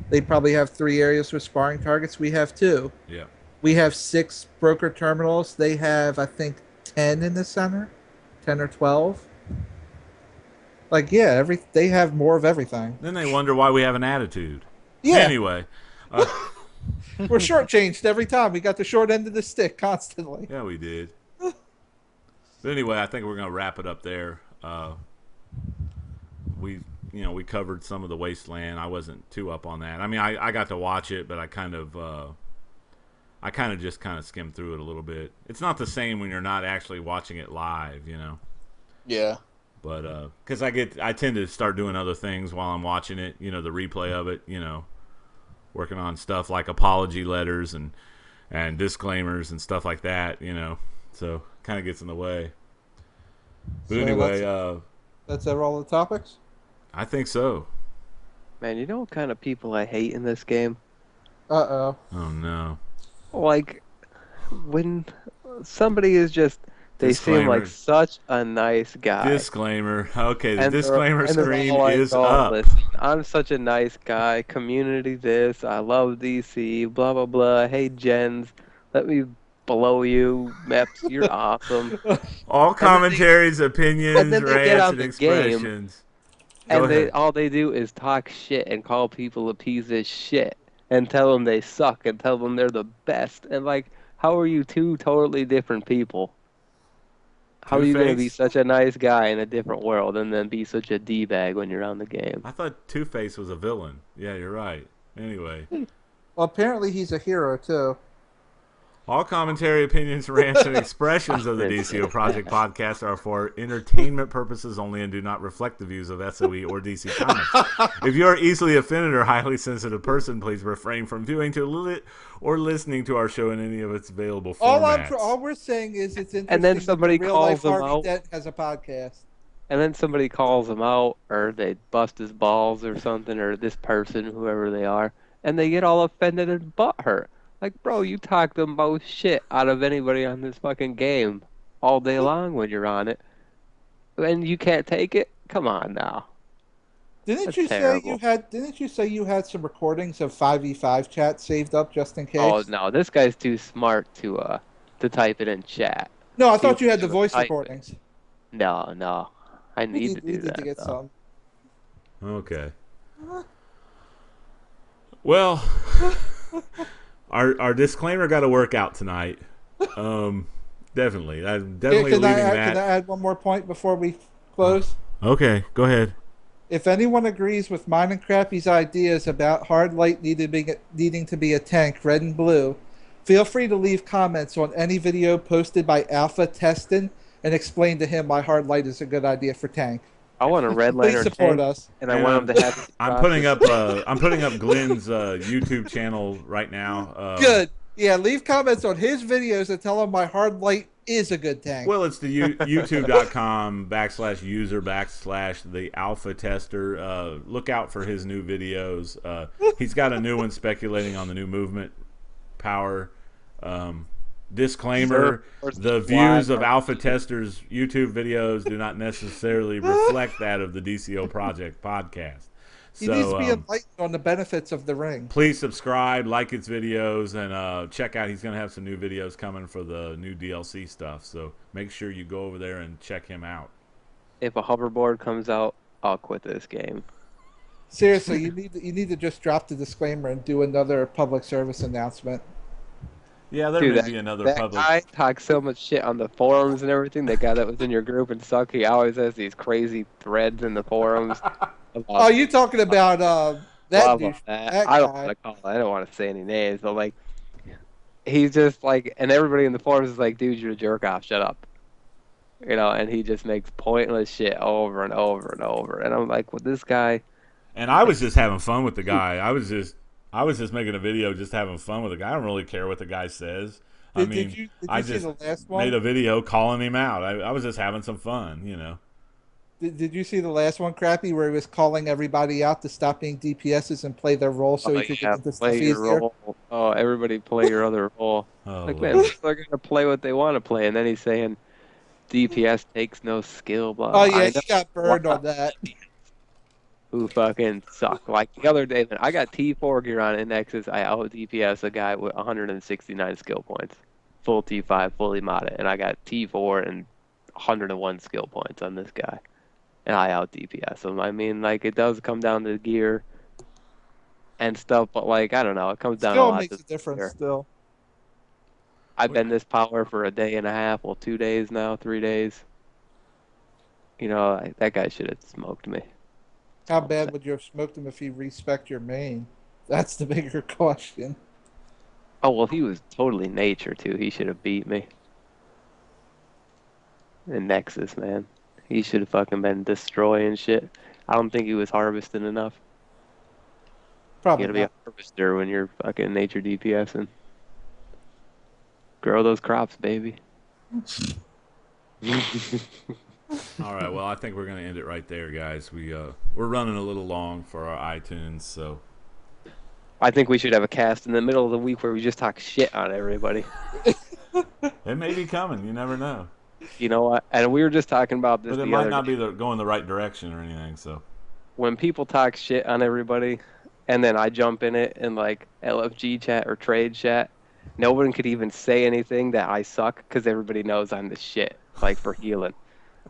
They probably have 3 areas with sparring targets, we have 2. Yeah. We have 6 broker terminals, they have, I think, 10 in the center, 10 or 12. Like, yeah, they have more of everything. Then they wonder why we have an attitude. Yeah. Anyway. We're shortchanged every time. We got the short end of the stick constantly. Yeah, we did. But anyway, I think we're going to wrap it up there. We covered some of the Wasteland. I wasn't too up on that. I mean, I got to watch it, but I kind of just skimmed through it a little bit. It's not the same when you're not actually watching it live, Yeah. But because I tend to start doing other things while I'm watching it. The replay of it. Working on stuff like apology letters and disclaimers and stuff like that. So kind of gets in the way. But So anyway, that's all the topics. I think so. Man, you know what kind of people I hate in this game? Uh-oh. Oh no. Like when somebody is just they seem Disclaimer. like such a nice guy. Disclaimer. Okay, the And they're- disclaimer and they're screen all like, is "Oh, up. listen, I'm such a nice guy. Community this. I love DC. Blah blah blah. Hey Jens, let me blow you. Meps, you're awesome." All commentaries, opinions, and then they get rants, on and the expressions. Go And ahead. all they do is talk shit and call people a piece of shit and tell them they suck and tell them they're the best. And like, how are you 2 totally different people? How are you going to be Two-Face? such a nice guy in a different world and then be such a D-bag when you're on the game? I thought Two-Face was a villain. Yeah, you're right. Anyway. Well, apparently he's a hero, too. All commentary, opinions, rants, and expressions of the DCO Project podcast are for entertainment purposes only and do not reflect the views of SOE or DC Comics. If you are easily offended or highly sensitive person, please refrain from viewing or listening to our show in any of its available formats. All we're saying is it's interesting And then somebody that real life calls him Harvey out. Dent has a podcast. And then somebody calls him out or they bust his balls or something or this person, whoever they are, and they get all offended and butthurt. Like, bro, you talk the most shit out of anybody on this fucking game all day long when you're on it. And you can't take it? Come on now. Didn't That's you terrible. say you had some recordings of 5v5 chat saved up just in case? Oh, no, this guy's too smart to type it in chat. No, I thought you had He the voice type it. recordings. No. I We need to do need that. to get though. some. Okay. Well, our disclaimer got to work out tonight. Definitely. I'm definitely Can leaving I that. add one more point before we close? Okay, go ahead. If anyone agrees with mine and Crappy's ideas about Hard Light needing to be a tank, red and blue, feel free to leave comments on any video posted by Alpha Testin and explain to him why Hard Light is a good idea for tank. I want a red Please lantern support tank, us. and I want him to have. I'm putting up Glenn's YouTube channel right now. Good. Yeah, leave comments on his videos and tell him why Hard Light is a good tank. Well, it's the youtube.com/user/the alpha tester. Look out for his new videos. He's got a new one speculating on the new movement power. Disclaimer: the views of Alpha Tester's YouTube videos do not necessarily reflect that of the DCO Project podcast. He needs to be enlightened on the benefits of the ring. Please subscribe, like his videos, and check out. He's going to have some new videos coming for the new DLC stuff. So make sure you go over there and check him out. If a hoverboard comes out, I'll quit this game. Seriously, you need to just drop the disclaimer and do another public service announcement. Yeah, there may be another public. That guy talks so much shit on the forums and everything. The guy that was in your group and suck, he always has these crazy threads in the forums. Oh, you talking about that dude? I don't want to call. I don't want to say any names, but like, he's just like, and everybody in the forums is like, "Dude, you're a jerk off. Shut up." You know, and he just makes pointless shit over and over and over. And I'm like, well, this guy. And I was just having fun with the guy. I was just making a video, just having fun with the guy. I don't really care what the guy says. Did you see the last one? Made a video calling him out. I was just having some fun, you know. Did you see the last one, Crappy, where he was calling everybody out to stop being DPSs and play their role so he could get into stuff easier? Role. Oh, everybody play your other role. Like, man, people are going to play what they want to play. And then he's saying DPS takes no skill. Blah. Oh, yeah, he got burned on that. Who fucking suck. Like the other day, man, I got T4 gear on in Nexus. I out DPS a guy with 169 skill points. Full T5, fully modded. And I got T4 and 101 skill points on this guy. And I out DPS him. I mean, like, it does come down to gear and stuff, but, like, I don't know. It comes down to a lot. Still makes a difference, still. I've been this power for a day and a half, well, 2 days now, 3 days. You know, that guy should have smoked me. How bad would you have smoked him if he respect your main? That's the bigger question. Oh, well, he was totally nature, too. He should have beat me. In Nexus, man. He should have fucking been destroying shit. I don't think he was harvesting enough. Probably You gotta be a harvester when you're fucking nature DPSing. Grow those crops, baby. All right, well, I think we're going to end it right there, guys. We're running a little long for our iTunes, so. I think we should have a cast in the middle of the week where we just talk shit on everybody. It may be coming. You never know. You know what? And we were just talking about this. But it might not be going the right direction or anything, so. When people talk shit on everybody, and then I jump in it in like LFG chat or trade chat, no one could even say anything that I suck because everybody knows I'm the shit, like for healing.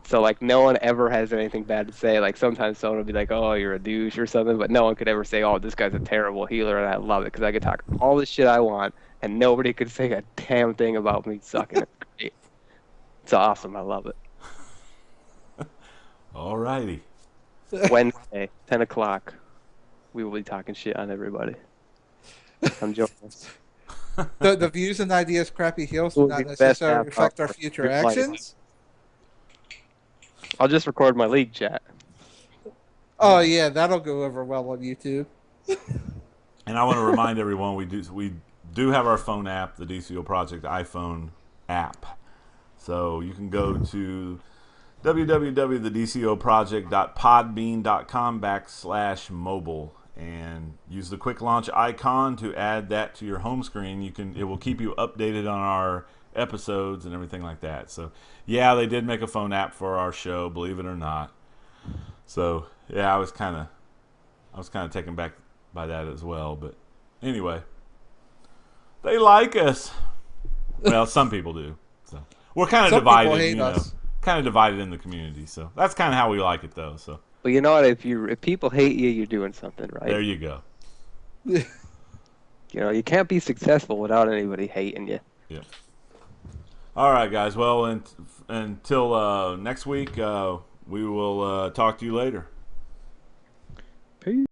So like no one ever has anything bad to say. Like sometimes someone will be like, "Oh, you're a douche" or something, but no one could ever say, "Oh, this guy's a terrible healer," and I love it because I could talk all the shit I want, and nobody could say a damn thing about me sucking. It's great. It's awesome. I love it. All righty. Wednesday, 10 o'clock. We will be talking shit on everybody. I'm joking. The views and ideas Crappy Heals do not necessarily reflect our future actions. I'll just record my league chat. Oh yeah, that'll go over well on YouTube. And I want to remind everyone we do have our phone app, the DCUO Project iPhone app. So you can go to www.thedcoproject.podbean.com/mobile and use the quick launch icon to add that to your home screen. It will keep you updated on our episodes and everything like that. So yeah, they did make a phone app for our show, believe it or not. So yeah, I was kind of taken back by that as well. But anyway, they like us. Well, some people do. So we're kind of divided, you know, kind of divided in the community. So that's kind of how we like it, though. So. But you know what? If people hate you, you're doing something right. There you go. You know, you can't be successful without anybody hating you. Yeah. All right, guys. Well, until next week, we will talk to you later. Peace.